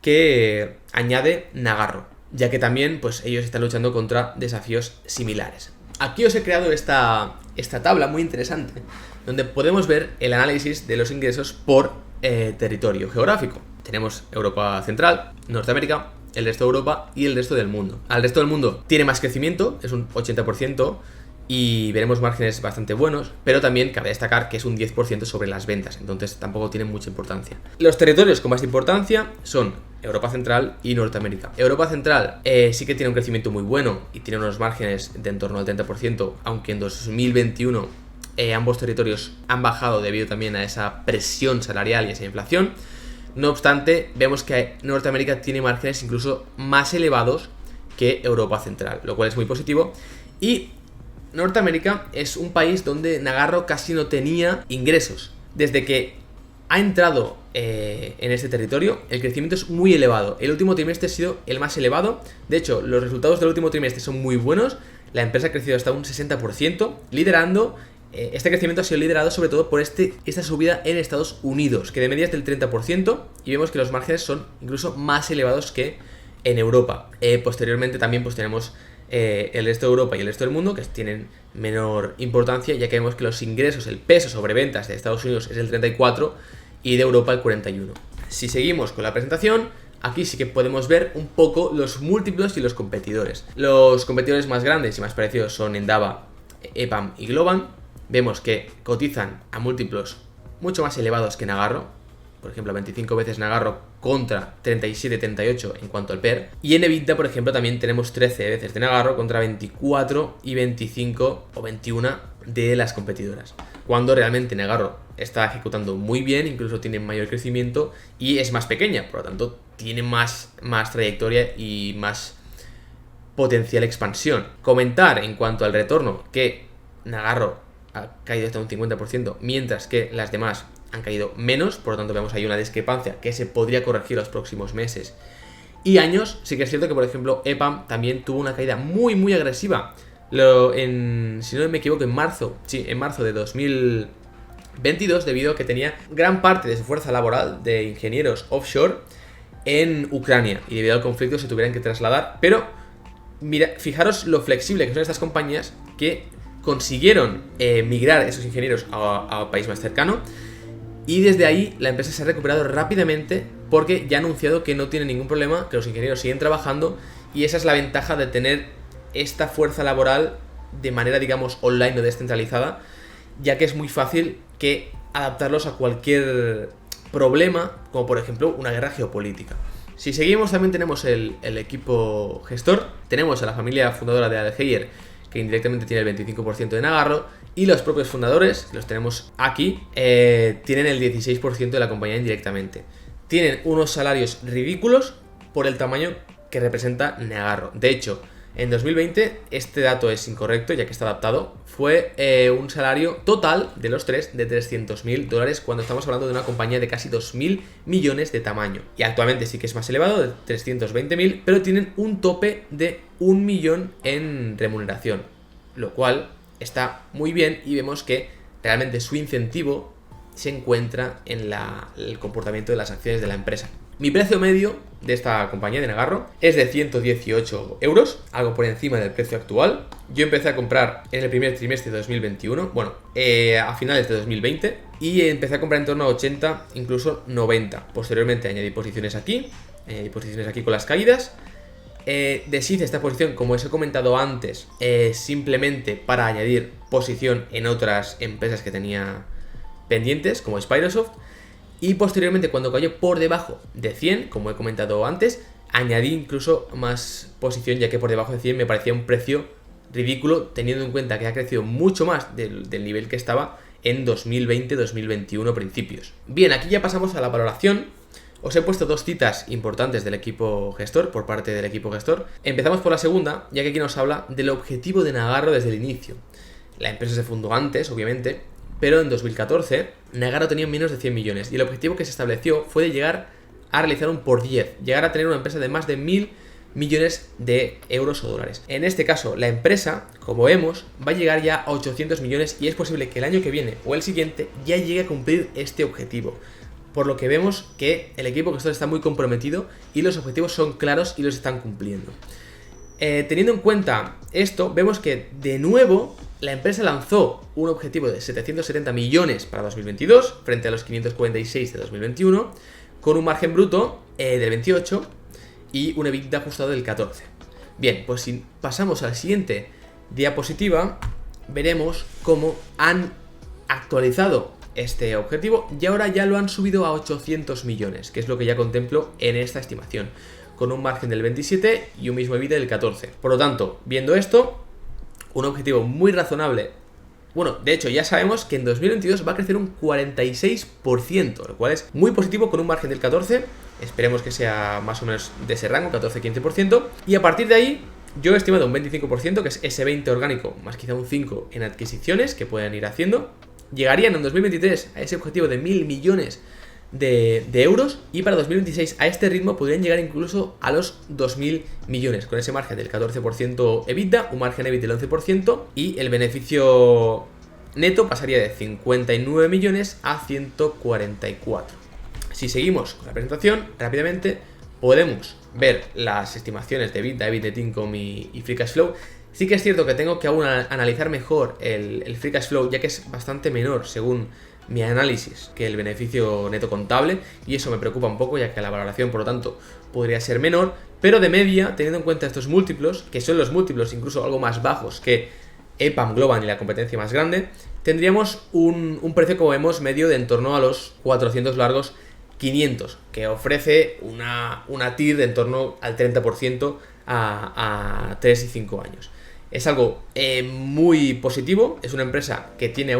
que añade Nagarro, ya que también pues ellos están luchando contra desafíos similares. Aquí os he creado esta tabla muy interesante, donde podemos ver el análisis de los ingresos por territorio geográfico. Tenemos Europa Central, Norteamérica, el resto de Europa y el resto del mundo. Al resto del mundo tiene más crecimiento, es un 80%, y veremos márgenes bastante buenos, pero también cabe destacar que es un 10% sobre las ventas, entonces tampoco tienen mucha importancia. Los territorios con más importancia son Europa Central y Norteamérica. Europa Central sí que tiene un crecimiento muy bueno y tiene unos márgenes de en torno al 30%, aunque en 2021 ambos territorios han bajado debido también a esa presión salarial y esa inflación. No obstante, vemos que Norteamérica tiene márgenes incluso más elevados que Europa Central, lo cual es muy positivo. Y Norteamérica es un país donde Nagarro casi no tenía ingresos. Desde que ha entrado en este territorio, el crecimiento es muy elevado. El último trimestre ha sido el más elevado. De hecho, los resultados del último trimestre son muy buenos. La empresa ha crecido hasta un 60%, liderando. Este crecimiento ha sido liderado sobre todo por esta subida en Estados Unidos, que de media es del 30%, y vemos que los márgenes son incluso más elevados que en Europa. Posteriormente también pues tenemos el resto de Europa y el resto del mundo, que tienen menor importancia, ya que vemos que los ingresos, el peso sobre ventas de Estados Unidos es el 34% y de Europa el 41%. Si seguimos con la presentación, aquí sí que podemos ver un poco los múltiplos y los competidores. Los competidores más grandes y más parecidos son Endava, EPAM y Globant. Vemos que cotizan a múltiplos mucho más elevados que Nagarro. Por ejemplo, 25 veces Nagarro contra 37-38 en cuanto al PER. Y en EBITDA, por ejemplo, también tenemos 13 veces de Nagarro contra 24 y 25 o 21 de las competidoras. Cuando realmente Nagarro está ejecutando muy bien, incluso tiene mayor crecimiento y es más pequeña, por lo tanto tiene más trayectoria y más potencial expansión. Comentar en cuanto al retorno que Nagarro ha caído hasta un 50%, mientras que las demás han caído menos, por lo tanto vemos ahí una discrepancia que se podría corregir los próximos meses y años. Sí que es cierto que, por ejemplo, EPAM también tuvo una caída muy agresiva, si no me equivoco, en marzo de 2022, debido a que tenía gran parte de su fuerza laboral de ingenieros offshore en Ucrania y debido al conflicto se tuvieran que trasladar. Pero mira, fijaros lo flexible que son estas compañías, que consiguieron migrar esos ingenieros a un país más cercano, y desde ahí la empresa se ha recuperado rápidamente porque ya ha anunciado que no tiene ningún problema, que los ingenieros siguen trabajando, y esa es la ventaja de tener esta fuerza laboral de manera, digamos, online o descentralizada, ya que es muy fácil que adaptarlos a cualquier problema, como por ejemplo una guerra geopolítica. Si seguimos, también tenemos el equipo gestor, tenemos a la familia fundadora de Algeir, que indirectamente tiene el 25% de Nagarro, y los propios fundadores, los tenemos aquí, tienen el 16% de la compañía indirectamente. Tienen unos salarios ridículos por el tamaño que representa Nagarro. De hecho, en 2020, este dato es incorrecto, ya que está adaptado, fue un salario total de los tres de $300.000, cuando estamos hablando de una compañía de casi 2.000 millones de tamaño. Y actualmente sí que es más elevado, de 320.000, pero tienen un tope de 1 millón en remuneración, lo cual está muy bien, y vemos que realmente su incentivo se encuentra en el comportamiento de las acciones de la empresa. Mi precio medio de esta compañía de Nagarro es de 118 euros, algo por encima del precio actual. Yo empecé a comprar en el primer trimestre de 2021, a finales de 2020, y empecé a comprar en torno a 80, incluso 90. Posteriormente añadí posiciones aquí con las caídas. Deshice esta posición, como os he comentado antes, simplemente para añadir posición en otras empresas que tenía pendientes, como Spyrosoft. Y posteriormente, cuando cayó por debajo de 100, como he comentado antes, añadí incluso más posición, ya que por debajo de 100 me parecía un precio ridículo, teniendo en cuenta que ha crecido mucho más del nivel que estaba en 2020-2021 principios. Bien, aquí ya pasamos a la valoración. Os he puesto dos citas importantes del equipo gestor, por parte del equipo gestor. Empezamos por la segunda, ya que aquí nos habla del objetivo de Nagarro desde el inicio. La empresa se fundó antes, obviamente, pero en 2014 Nagarro tenía menos de 100 millones y el objetivo que se estableció fue de llegar a realizar un por 10, llegar a tener una empresa de más de 1.000 millones de euros o dólares. En este caso, la empresa, como vemos, va a llegar ya a 800 millones y es posible que el año que viene o el siguiente ya llegue a cumplir este objetivo. Por lo que vemos que el equipo gestor está muy comprometido y los objetivos son claros y los están cumpliendo. Teniendo en cuenta esto, vemos que de nuevo la empresa lanzó un objetivo de 770 millones para 2022 frente a los 546 de 2021, con un margen bruto del 28 y un EBITDA ajustado del 14. Bien, pues si pasamos a la siguiente diapositiva, veremos cómo han actualizado este objetivo y ahora ya lo han subido a 800 millones, que es lo que ya contemplo en esta estimación, con un margen del 27 y un mismo EBITDA del 14. Por lo tanto, viendo esto, un objetivo muy razonable. Bueno, de hecho ya sabemos que en 2022 va a crecer un 46%, lo cual es muy positivo, con un margen del 14%, esperemos que sea más o menos de ese rango, 14-15%, y a partir de ahí yo he estimado un 25%, que es ese 20 orgánico, más quizá un 5 en adquisiciones que puedan ir haciendo. Llegarían en 2023 a ese objetivo de 1.000 millones de euros, y para 2026 a este ritmo podrían llegar incluso a los 2.000 millones, con ese margen del 14% EBITDA, un margen EBIT del 11%, y el beneficio neto pasaría de 59 millones a 144. Si seguimos con la presentación rápidamente, podemos ver las estimaciones de EBITDA, EBIT, net income y free cash flow. Sí que es cierto que tengo que aún analizar mejor el free cash flow, ya que es bastante menor según mi análisis que el beneficio neto contable, y eso me preocupa un poco, ya que la valoración, por lo tanto, podría ser menor, pero de media, teniendo en cuenta estos múltiplos, que son los múltiplos incluso algo más bajos que EPAM Global y la competencia más grande, tendríamos un precio, como vemos, medio de en torno a los 400 largos 500, que ofrece una TIR de en torno al 30% a 3 y 5 años. Es algo muy positivo, es una empresa que tiene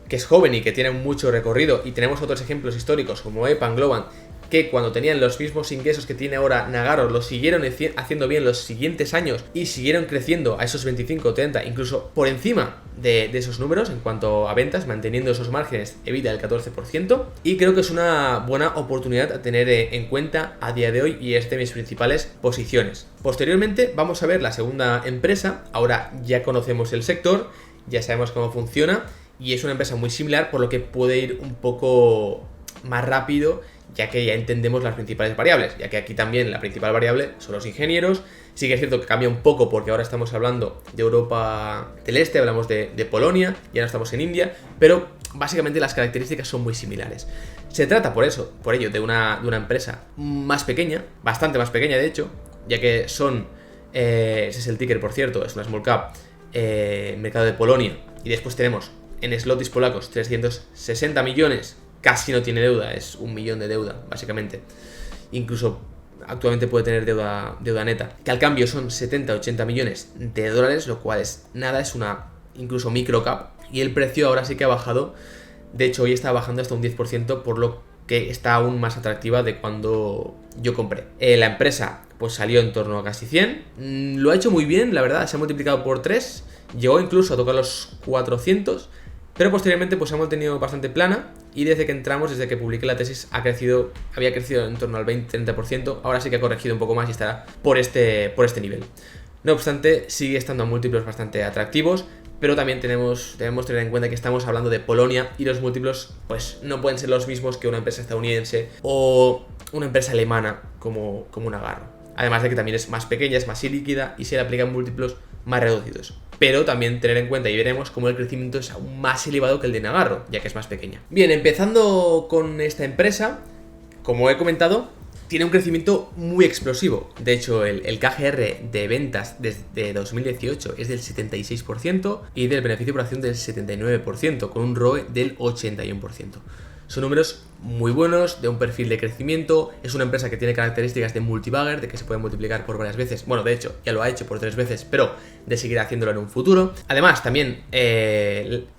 que es joven y que tiene mucho recorrido, y tenemos otros ejemplos históricos como EPAM Global, que cuando tenían los mismos ingresos que tiene ahora Nagarro, los siguieron haciendo bien los siguientes años y siguieron creciendo a esos 25, 30, incluso por encima de esos números en cuanto a ventas, manteniendo esos márgenes EBITDA del 14%, y creo que es una buena oportunidad a tener en cuenta a día de hoy, y es de mis principales posiciones. Posteriormente vamos a ver la segunda empresa. Ahora ya conocemos el sector, ya sabemos cómo funciona, y es una empresa muy similar, por lo que puede ir un poco más rápido, ya que ya entendemos las principales variables, ya que aquí también la principal variable son los ingenieros. Sí que es cierto que cambia un poco, porque ahora estamos hablando de Europa del Este, hablamos de Polonia, ya no estamos en India, pero básicamente las características son muy similares. Se trata por ello de una empresa más pequeña, bastante más pequeña de hecho, ya que ese es el ticker, por cierto, es una small cap, mercado de Polonia, y después tenemos en zlotys polacos 360 millones, casi no tiene deuda, es 1 millón de deuda básicamente, incluso actualmente puede tener deuda neta, que al cambio son 70-80 millones de dólares, lo cual es nada, es una incluso micro cap, y el precio ahora sí que ha bajado. De hecho hoy está bajando hasta un 10%, por lo que está aún más atractiva de cuando yo compré. La empresa pues salió en torno a casi 100, lo ha hecho muy bien, la verdad, se ha multiplicado por 3, llegó incluso a tocar los 400, pero posteriormente pues se ha mantenido bastante plana, y desde que entramos, desde que publiqué la tesis, había crecido en torno al 20-30%, ahora sí que ha corregido un poco más y estará por este nivel. No obstante, sigue estando a múltiplos bastante atractivos, pero también debemos tener en cuenta que estamos hablando de Polonia, y los múltiplos pues no pueden ser los mismos que una empresa estadounidense o una empresa alemana como Nagarro. Además de que también es más pequeña, es más ilíquida y se le aplican múltiplos más reducidos. Pero también tener en cuenta, y veremos, cómo el crecimiento es aún más elevado que el de Nagarro, ya que es más pequeña. Bien, empezando con esta empresa, como he comentado, tiene un crecimiento muy explosivo. De hecho, el KGR de ventas desde 2018 es del 76% y del beneficio por acción del 79%, con un ROE del 81%. Son números muy buenos, de un perfil de crecimiento. Es una empresa que tiene características de multibagger, de que se puede multiplicar por varias veces. Bueno, de hecho, ya lo ha hecho por 3 veces, pero de seguir haciéndolo en un futuro. Además, también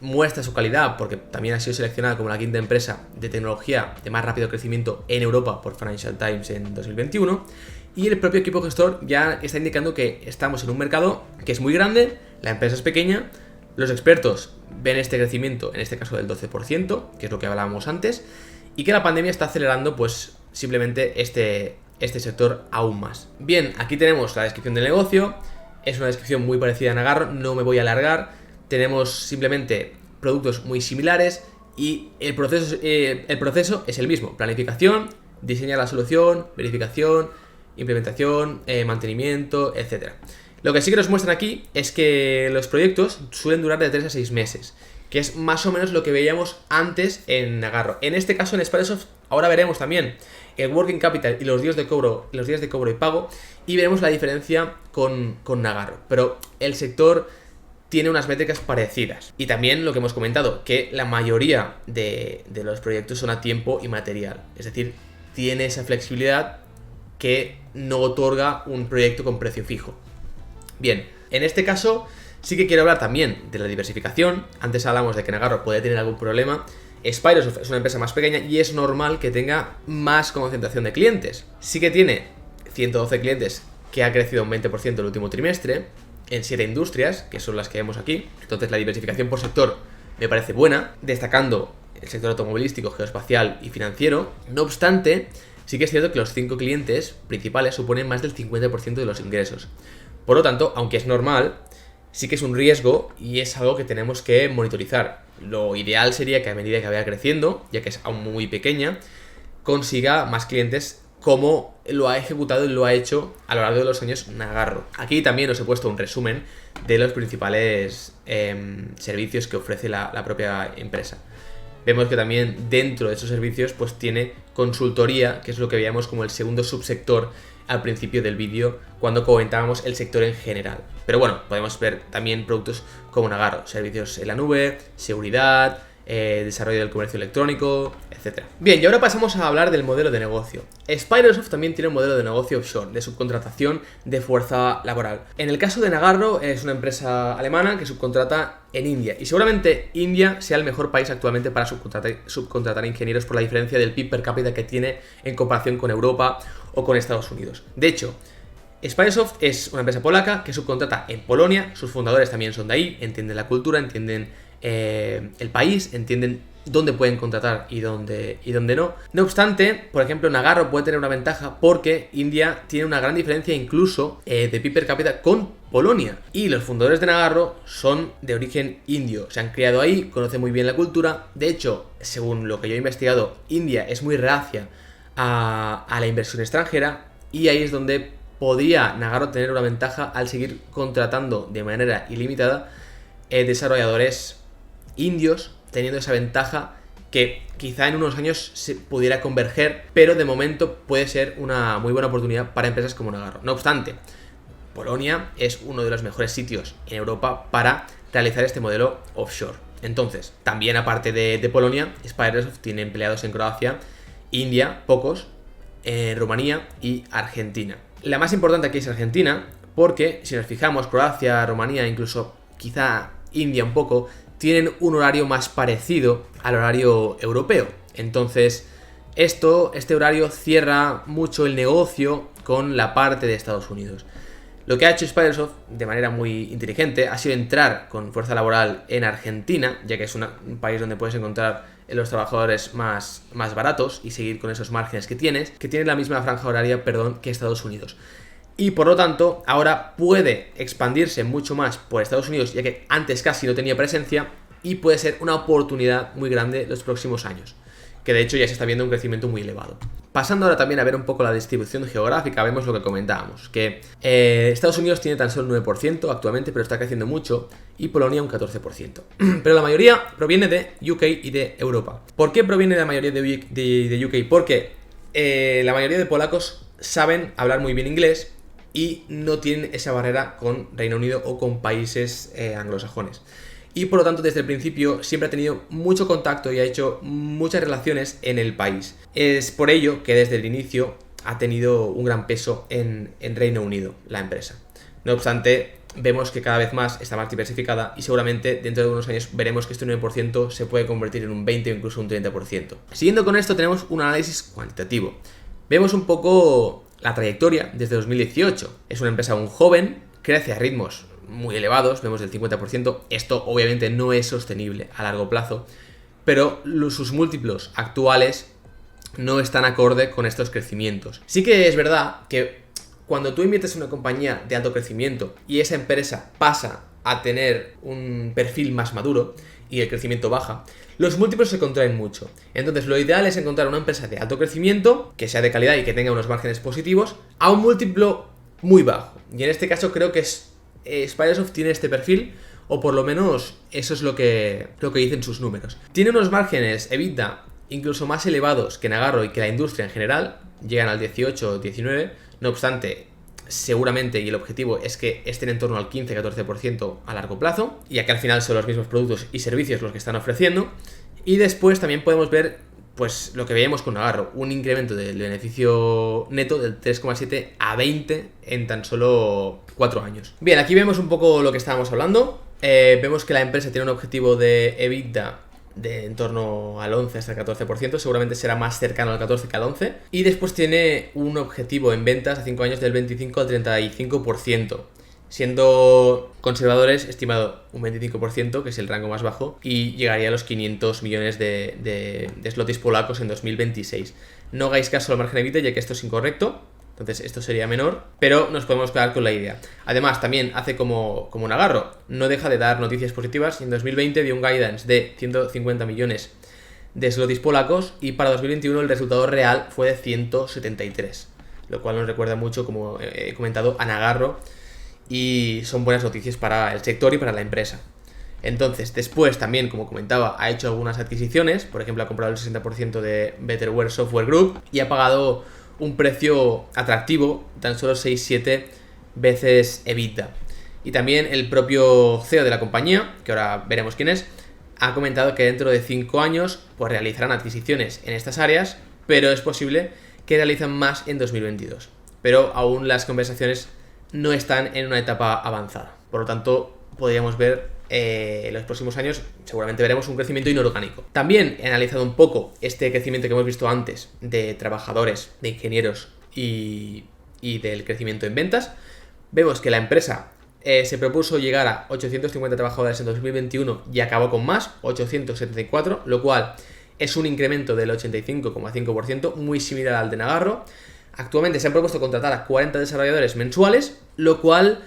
muestra su calidad, porque también ha sido seleccionada como la quinta empresa de tecnología de más rápido crecimiento en Europa por Financial Times en 2021. Y el propio equipo gestor ya está indicando que estamos en un mercado que es muy grande, la empresa es pequeña. Los expertos ven este crecimiento, en este caso del 12%, que es lo que hablábamos antes, y que la pandemia está acelerando pues simplemente este sector aún más. Bien, aquí tenemos la descripción del negocio, es una descripción muy parecida a Nagarro, no me voy a alargar, tenemos simplemente productos muy similares, y el proceso es el mismo: planificación, diseñar la solución, verificación, implementación, mantenimiento, etc. Lo que sí que nos muestran aquí es que los proyectos suelen durar de 3 a 6 meses, que es más o menos lo que veíamos antes en Nagarro. En este caso, en Sperasoft, ahora veremos también el working capital y los días de cobro y pago, y veremos la diferencia con Nagarro. Pero el sector tiene unas métricas parecidas. Y también lo que hemos comentado, que la mayoría de los proyectos son a tiempo y material. Es decir, tiene esa flexibilidad que no otorga un proyecto con precio fijo. Bien, en este caso sí que quiero hablar también de la diversificación. Antes hablamos de que Nagarro puede tener algún problema. Spirosoft es una empresa más pequeña y es normal que tenga más concentración de clientes. Sí que tiene 112 clientes, que ha crecido un 20% el último trimestre, en 7 industrias, que son las que vemos aquí. Entonces la diversificación por sector me parece buena, destacando el sector automovilístico, geoespacial y financiero. No obstante, sí que es cierto que los 5 clientes principales suponen más del 50% de los ingresos. Por lo tanto, aunque es normal, sí que es un riesgo y es algo que tenemos que monitorizar. Lo ideal sería que a medida que vaya creciendo, ya que es aún muy pequeña, consiga más clientes como lo ha ejecutado y lo ha hecho a lo largo de los años Nagarro. Aquí también os he puesto un resumen de los principales servicios que ofrece la propia empresa. Vemos que también dentro de esos servicios pues tiene consultoría, que es lo que veíamos como el segundo subsector al principio del vídeo cuando comentábamos el sector en general. Pero bueno, podemos ver también productos como Nagarro, servicios en la nube, seguridad, desarrollo del comercio electrónico, etc. Bien, y ahora pasamos a hablar del modelo de negocio. Spirosoft también tiene un modelo de negocio offshore, de subcontratación de fuerza laboral. En el caso de Nagarro, es una empresa alemana que subcontrata en India, y seguramente India sea el mejor país actualmente para subcontratar ingenieros por la diferencia del PIB per cápita que tiene en comparación con Europa o con Estados Unidos. De hecho, Spirosoft es una empresa polaca que subcontrata en Polonia, sus fundadores también son de ahí, entienden la cultura, entienden el país, entienden dónde pueden contratar y dónde no. No obstante, por ejemplo, Nagarro puede tener una ventaja porque India tiene una gran diferencia incluso de PIB per cápita con Polonia. Y los fundadores de Nagarro son de origen indio, se han criado ahí, conocen muy bien la cultura. De hecho, según lo que yo he investigado, India es muy reacia a la inversión extranjera y ahí es donde podría Nagarro tener una ventaja al seguir contratando de manera ilimitada desarrolladores indios, teniendo esa ventaja que quizá en unos años se pudiera converger, pero de momento puede ser una muy buena oportunidad para empresas como Nagarro. No obstante, Polonia es uno de los mejores sitios en Europa para realizar este modelo offshore. Entonces, también aparte de Polonia, Spirosoft tiene empleados en Croacia, India, pocos, Rumanía y Argentina. La más importante aquí es Argentina, porque si nos fijamos, Croacia, Rumanía, incluso quizá India un poco, tienen un horario más parecido al horario europeo. Entonces, este horario cierra mucho el negocio con la parte de Estados Unidos. Lo que ha hecho Spirosoft de manera muy inteligente ha sido entrar con fuerza laboral en Argentina, ya que es un país donde puedes encontrar los trabajadores más baratos y seguir con esos márgenes que tiene la misma franja horaria, que Estados Unidos. Y por lo tanto, ahora puede expandirse mucho más por Estados Unidos, ya que antes casi no tenía presencia, y puede ser una oportunidad muy grande los próximos años, que de hecho ya se está viendo un crecimiento muy elevado. Pasando ahora también a ver un poco la distribución geográfica, vemos lo que comentábamos, que Estados Unidos tiene tan solo un 9% actualmente, pero está creciendo mucho, y Polonia un 14%. Pero la mayoría proviene de UK y de Europa. ¿Por qué proviene la mayoría de UK? Porque la mayoría de polacos saben hablar muy bien inglés, y no tienen esa barrera con Reino Unido o con países anglosajones. Y por lo tanto, desde el principio siempre ha tenido mucho contacto y ha hecho muchas relaciones en el país. Es por ello que desde el inicio ha tenido un gran peso en Reino Unido, la empresa. No obstante, vemos que cada vez más está más diversificada y seguramente dentro de unos años veremos que este 9% se puede convertir en un 20% o incluso un 30%. Siguiendo con esto, tenemos un análisis cuantitativo. Vemos un poco la trayectoria desde 2018. Es una empresa aún joven, crece a ritmos muy elevados, vemos del 50%. Esto obviamente no es sostenible a largo plazo, pero sus múltiplos actuales no están acorde con estos crecimientos. Sí que es verdad que cuando tú inviertes en una compañía de alto crecimiento y esa empresa pasa a tener un perfil más maduro y el crecimiento baja, los múltiplos se contraen mucho. Entonces lo ideal es encontrar una empresa de alto crecimiento, que sea de calidad y que tenga unos márgenes positivos, a un múltiplo muy bajo. Y en este caso creo que Spirosoft tiene este perfil, o por lo menos eso es lo que dicen sus números. Tiene unos márgenes EBITDA incluso más elevados que Nagarro y que la industria en general, llegan al 18 o 19, no obstante, seguramente, y el objetivo es que estén en torno al 15-14% a largo plazo, ya que al final son los mismos productos y servicios los que están ofreciendo. Y después también podemos ver pues lo que veíamos con Nagarro, un incremento del beneficio neto del 3,7 a 20 en tan solo 4 años. Bien, aquí vemos un poco lo que estábamos hablando. Vemos que la empresa tiene un objetivo de EBITDA de en torno al 11 hasta el 14%, seguramente será más cercano al 14 que al 11. Y después tiene un objetivo en ventas a 5 años del 25 al 35%. Siendo conservadores, estimado un 25%, que es el rango más bajo, y llegaría a los 500 millones de zlotys polacos en 2026. No hagáis caso al margen de EBITDA, ya que esto es incorrecto, entonces esto sería menor, pero nos podemos quedar con la idea. Además, también hace como Nagarro, no deja de dar noticias positivas, y en 2020 dio un guidance de 150 millones de zlotys polacos, y para 2021 el resultado real fue de 173, lo cual nos recuerda mucho, como he comentado, a Nagarro, y son buenas noticias para el sector y para la empresa. Entonces, después también, como comentaba, ha hecho algunas adquisiciones. Por ejemplo, ha comprado el 60% de Betterware Software Group y ha pagado un precio atractivo, tan solo 6-7 veces EBITDA. Y también el propio CEO de la compañía, que ahora veremos quién es, ha comentado que dentro de 5 años pues realizarán adquisiciones en estas áreas, pero es posible que realicen más en 2022. Pero aún las conversaciones no están en una etapa avanzada. Por lo tanto, podríamos ver en los próximos años, seguramente veremos un crecimiento inorgánico. También he analizado un poco este crecimiento que hemos visto antes de trabajadores, de ingenieros y del crecimiento en ventas. Vemos que la empresa se propuso llegar a 850 trabajadores en 2021 y acabó con más, 874, lo cual es un incremento del 85,5%, muy similar al de Nagarro. Actualmente se han propuesto contratar a 40 desarrolladores mensuales, lo cual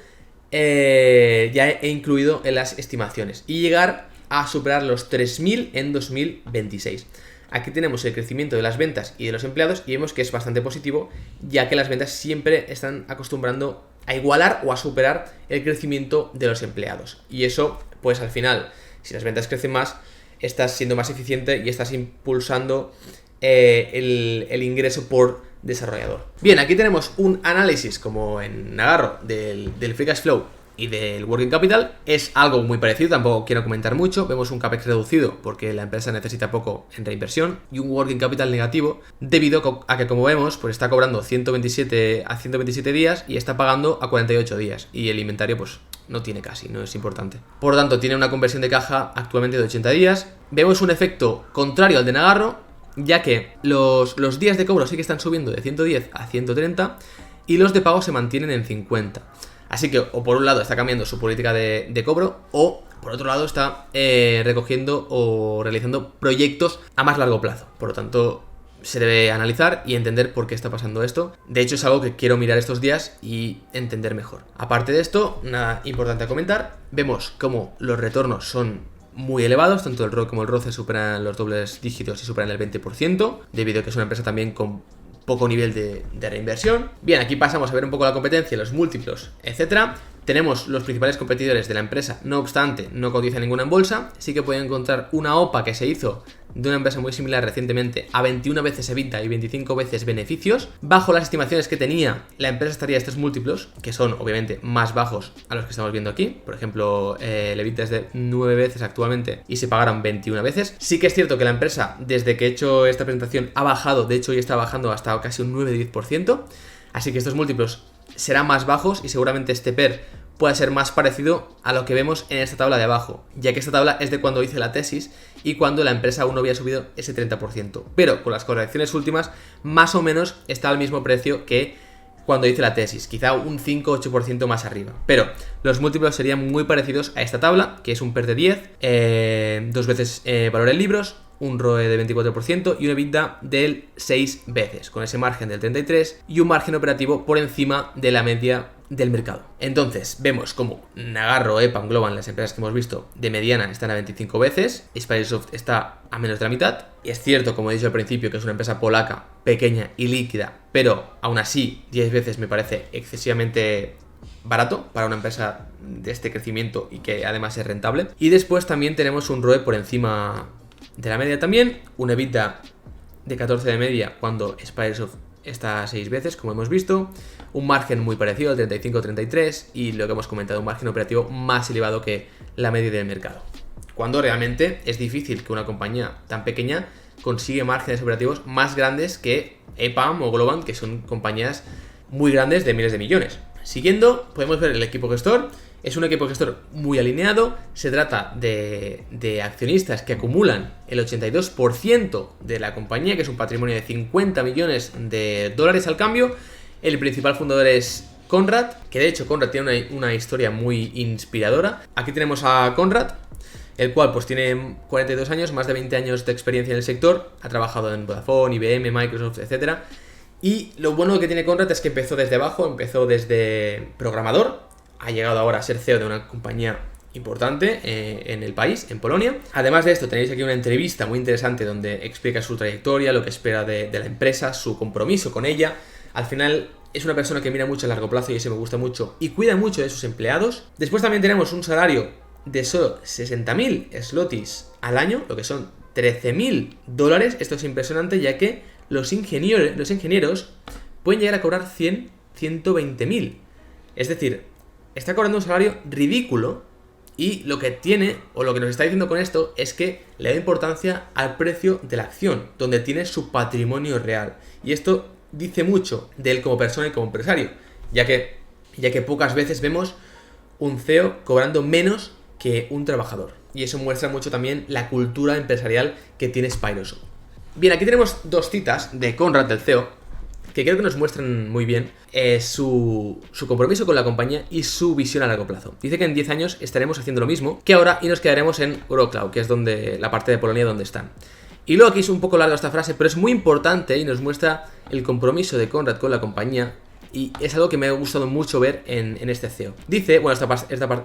ya he incluido en las estimaciones, y llegar a superar los 3.000 en 2026. Aquí tenemos el crecimiento de las ventas y de los empleados, y vemos que es bastante positivo, ya que las ventas siempre están acostumbrando a igualar o a superar el crecimiento de los empleados. Y eso, pues al final, si las ventas crecen más, estás siendo más eficiente y estás impulsando el ingreso por desarrollador. Bien, aquí tenemos un análisis, como en Nagarro, del Free Cash Flow y del Working Capital. Es algo muy parecido, tampoco quiero comentar mucho. Vemos un CAPEX reducido porque la empresa necesita poco en reinversión, y un Working Capital negativo debido a que, como vemos, pues está cobrando 127 a 127 días y está pagando a 48 días, y el inventario pues no tiene casi, no es importante. Por lo tanto, tiene una conversión de caja actualmente de 80 días. Vemos un efecto contrario al de Nagarro, ya que los días de cobro sí que están subiendo de 110 a 130 y los de pago se mantienen en 50. Así que, o por un lado está cambiando su política de cobro, o por otro lado está recogiendo o realizando proyectos a más largo plazo. Por lo tanto, se debe analizar y entender por qué está pasando esto. De hecho, es algo que quiero mirar estos días y entender mejor. Aparte de esto, nada importante a comentar, vemos cómo los retornos son muy elevados, tanto el ROE como el ROCE superan los dobles dígitos y superan el 20%, debido a que es una empresa también con poco nivel de reinversión. Bien, aquí pasamos a ver un poco la competencia, los múltiplos, etcétera. Tenemos los principales competidores de la empresa, no obstante, no cotiza ninguna en bolsa. Sí que pueden encontrar una OPA que se hizo de una empresa muy similar recientemente a 21 veces EBITDA y 25 veces beneficios. Bajo las estimaciones que tenía, la empresa estaría a estos múltiplos, que son obviamente más bajos a los que estamos viendo aquí. Por ejemplo, el EBITDA es de 9 veces actualmente y se pagaron 21 veces. Sí que es cierto que la empresa, desde que he hecho esta presentación, ha bajado, de hecho hoy está bajando hasta casi un 9-10%. Así que estos múltiplos serán más bajos y seguramente este PER pueda ser más parecido a lo que vemos en esta tabla de abajo, ya que esta tabla es de cuando hice la tesis y cuando la empresa aún no había subido ese 30%, pero con las correcciones últimas más o menos está al mismo precio que cuando hice la tesis, quizá un 5-8% más arriba. Pero los múltiplos serían muy parecidos a esta tabla, que es un PER de 10, 2 veces valor en libros, un ROE de 24% y un EBITDA del 6 veces, con ese margen del 33% y un margen operativo por encima de la media del mercado. Entonces, vemos como Nagarro, EPAM, Globant, las empresas que hemos visto de mediana, están a 25 veces, Spidersoft está a menos de la mitad. Y es cierto, como he dicho al principio, que es una empresa polaca, pequeña y líquida, pero aún así 10 veces me parece excesivamente barato para una empresa de este crecimiento y que además es rentable. Y después también tenemos un ROE por encima de la media también, un EBITDA de 14 de media cuando Spidersoft estas 6 veces, como hemos visto, un margen muy parecido al 35-33 y lo que hemos comentado, un margen operativo más elevado que la media del mercado. Cuando realmente es difícil que una compañía tan pequeña consiga márgenes operativos más grandes que EPAM o Globant, que son compañías muy grandes de miles de millones. Siguiendo, podemos ver el equipo gestor. Es un equipo gestor muy alineado. Se trata de accionistas que acumulan el 82% de la compañía, que es un patrimonio de 50 millones de dólares al cambio. El principal fundador es Conrad, que de hecho Conrad tiene una historia muy inspiradora. Aquí tenemos a Conrad, el cual pues tiene 42 años, más de 20 años de experiencia en el sector. Ha trabajado en Vodafone, IBM, Microsoft, etc. Y lo bueno que tiene Conrad es que empezó desde abajo, empezó desde programador. Ha llegado ahora a ser CEO de una compañía importante en el país, en Polonia. Además de esto, tenéis aquí una entrevista muy interesante donde explica su trayectoria, lo que espera de la empresa, su compromiso con ella. Al final es una persona que mira mucho a largo plazo y eso me gusta mucho y cuida mucho de sus empleados. Después también tenemos un salario de solo 60.000 zlotys al año, lo que son $13.000. Esto es impresionante, ya que los ingenieros pueden llegar a cobrar 120.000. Es decir, está cobrando un salario ridículo y lo que tiene, o lo que nos está diciendo con esto, es que le da importancia al precio de la acción, donde tiene su patrimonio real. Y esto dice mucho de él como persona y como empresario, ya que pocas veces vemos un CEO cobrando menos que un trabajador. Y eso muestra mucho también la cultura empresarial que tiene Spyrosoft. Bien, aquí tenemos dos citas de Conrad, del CEO, que creo que nos muestran muy bien su compromiso con la compañía y su visión a largo plazo. Dice que en 10 años estaremos haciendo lo mismo que ahora y nos quedaremos en Wrocław, que es la parte de Polonia donde están. Y luego aquí es un poco larga esta frase, pero es muy importante y nos muestra el compromiso de Conrad con la compañía. Y es algo que me ha gustado mucho ver en este CEO. Dice, bueno,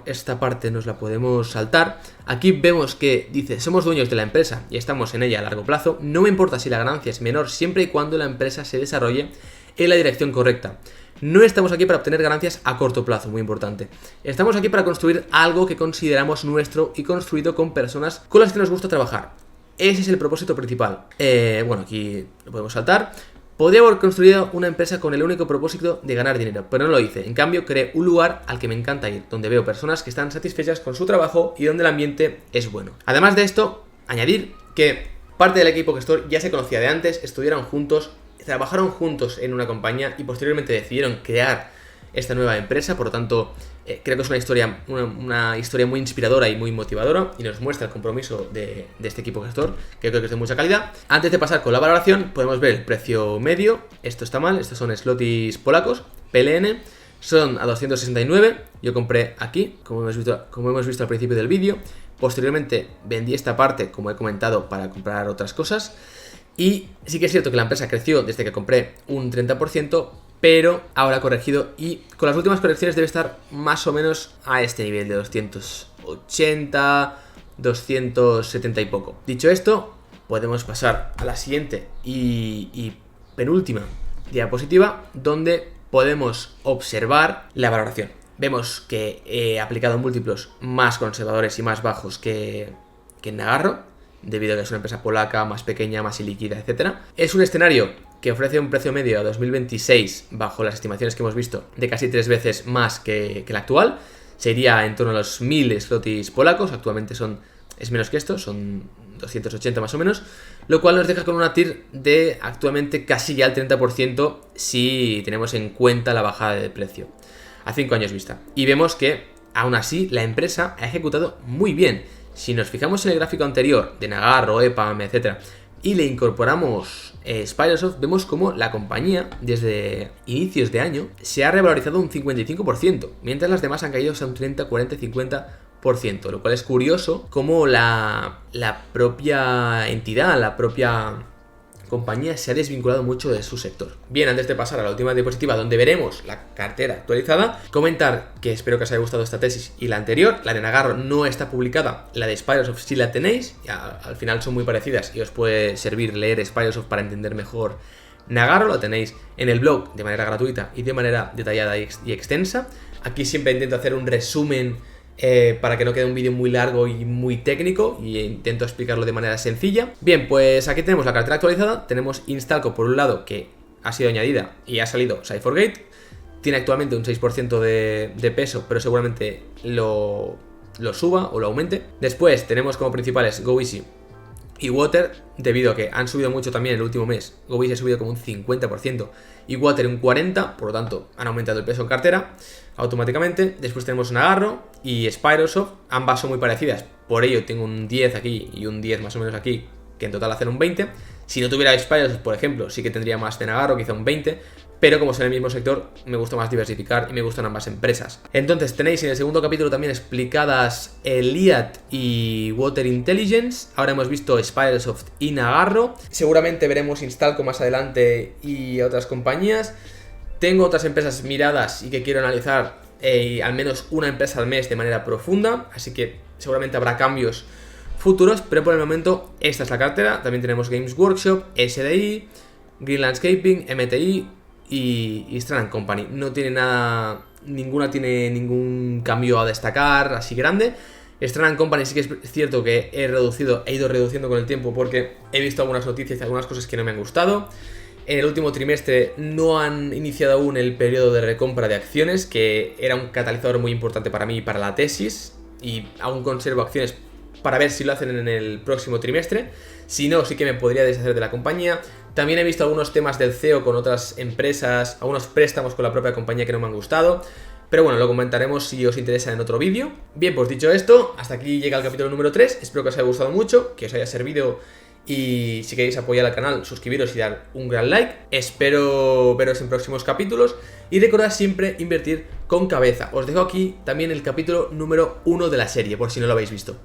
esta parte nos la podemos saltar. Aquí vemos que dice, somos dueños de la empresa y estamos en ella a largo plazo. No me importa si la ganancia es menor siempre y cuando la empresa se desarrolle en la dirección correcta. No estamos aquí para obtener ganancias a corto plazo, muy importante. Estamos aquí para construir algo que consideramos nuestro y construido con personas con las que nos gusta trabajar. Ese es el propósito principal. Bueno, aquí lo podemos saltar. Podría haber construido una empresa con el único propósito de ganar dinero, pero no lo hice. En cambio, creé un lugar al que me encanta ir, donde veo personas que están satisfechas con su trabajo y donde el ambiente es bueno. Además de esto, añadir que parte del equipo gestor ya se conocía de antes, estudiaron juntos, trabajaron juntos en una compañía y posteriormente decidieron crear esta nueva empresa. Por lo tanto, creo que es una historia muy inspiradora y muy motivadora y nos muestra el compromiso de este equipo gestor, que creo que es de mucha calidad. Antes de pasar con la valoración, podemos ver el precio medio. Esto está mal, estos son zlotys polacos, PLN, son a 269. Yo compré aquí, como hemos visto al principio del vídeo. Posteriormente vendí esta parte, como he comentado, para comprar otras cosas. Y sí que es cierto que la empresa creció desde que compré un 30%, pero ahora ha corregido y con las últimas correcciones debe estar más o menos a este nivel de 280, 270 y poco. Dicho esto, podemos pasar a la siguiente y penúltima diapositiva, donde podemos observar la valoración. Vemos que he aplicado múltiplos más conservadores y más bajos que en Nagarro, debido a que es una empresa polaca, más pequeña, más ilíquida, etc. Es un escenario que ofrece un precio medio a 2026, bajo las estimaciones que hemos visto, de casi 3 veces más que el actual. Sería en torno a los 1.000 zlotys polacos, actualmente es menos que esto, son 280 más o menos, lo cual nos deja con una TIR de actualmente casi ya el 30% si tenemos en cuenta la bajada de precio a 5 años vista. Y vemos que, aún así, la empresa ha ejecutado muy bien. Si nos fijamos en el gráfico anterior de Nagarro, EPAM, etc., y le incorporamos Spyrosoft, vemos como la compañía, desde inicios de año, se ha revalorizado un 55%, mientras las demás han caído a un 30, 40, 50%, lo cual es curioso como la propia entidad, la propia compañía se ha desvinculado mucho de su sector. Bien, antes de pasar a la última diapositiva donde veremos la cartera actualizada, comentar que espero que os haya gustado esta tesis y la anterior. La de Nagarro no está publicada, la de Spyrosoft sí la tenéis, al final son muy parecidas y os puede servir leer Spyrosoft para entender mejor Nagarro. Lo tenéis en el blog de manera gratuita y de manera detallada y extensa. Aquí siempre intento hacer un resumen para que no quede un vídeo muy largo y muy técnico, y intento explicarlo de manera sencilla. Bien, pues aquí tenemos la cartera actualizada. Tenemos Instalco por un lado, que ha sido añadida y ha salido Cyphergate. Tiene actualmente un 6% de peso, pero seguramente lo suba o lo aumente. Después tenemos como principales GoEasy y Water, debido a que han subido mucho también el último mes. GoEasy ha subido como un 50% y Water un 40%, por lo tanto han aumentado el peso en cartera automáticamente. Después tenemos Nagarro y Spyrosoft, ambas son muy parecidas, por ello tengo un 10 aquí y un 10 más o menos aquí, que en total hacen un 20. Si no tuviera Spyrosoft, por ejemplo, sí que tendría más de Nagarro, quizá un 20, pero como son el mismo sector, me gusta más diversificar y me gustan ambas empresas. Entonces tenéis en el segundo capítulo también explicadas Iliad y Water Intelligence. Ahora hemos visto Spyrosoft y Nagarro. Seguramente veremos Instalco más adelante y otras compañías. Tengo otras empresas miradas y que quiero analizar al menos una empresa al mes de manera profunda, así que seguramente habrá cambios futuros, pero por el momento esta es la cartera. También tenemos Games Workshop, SDI, Green Landscaping, MTI y Strand Company. No tiene nada, ninguna tiene ningún cambio a destacar así grande. Strand Company sí que es cierto que he ido reduciendo con el tiempo porque he visto algunas noticias y algunas cosas que no me han gustado. En el último trimestre no han iniciado aún el periodo de recompra de acciones, que era un catalizador muy importante para mí y para la tesis, y aún conservo acciones para ver si lo hacen en el próximo trimestre. Si no, sí que me podría deshacer de la compañía. También he visto algunos temas del CEO con otras empresas, algunos préstamos con la propia compañía que no me han gustado. Pero bueno, lo comentaremos si os interesa en otro vídeo. Bien, pues dicho esto, hasta aquí llega el capítulo número 3. Espero que os haya gustado mucho, que os haya servido. Y si queréis apoyar al canal, suscribiros y dar un gran like. Espero veros en próximos capítulos. Y recordad siempre invertir con cabeza. Os dejo aquí también el capítulo número 1 de la serie, por si no lo habéis visto.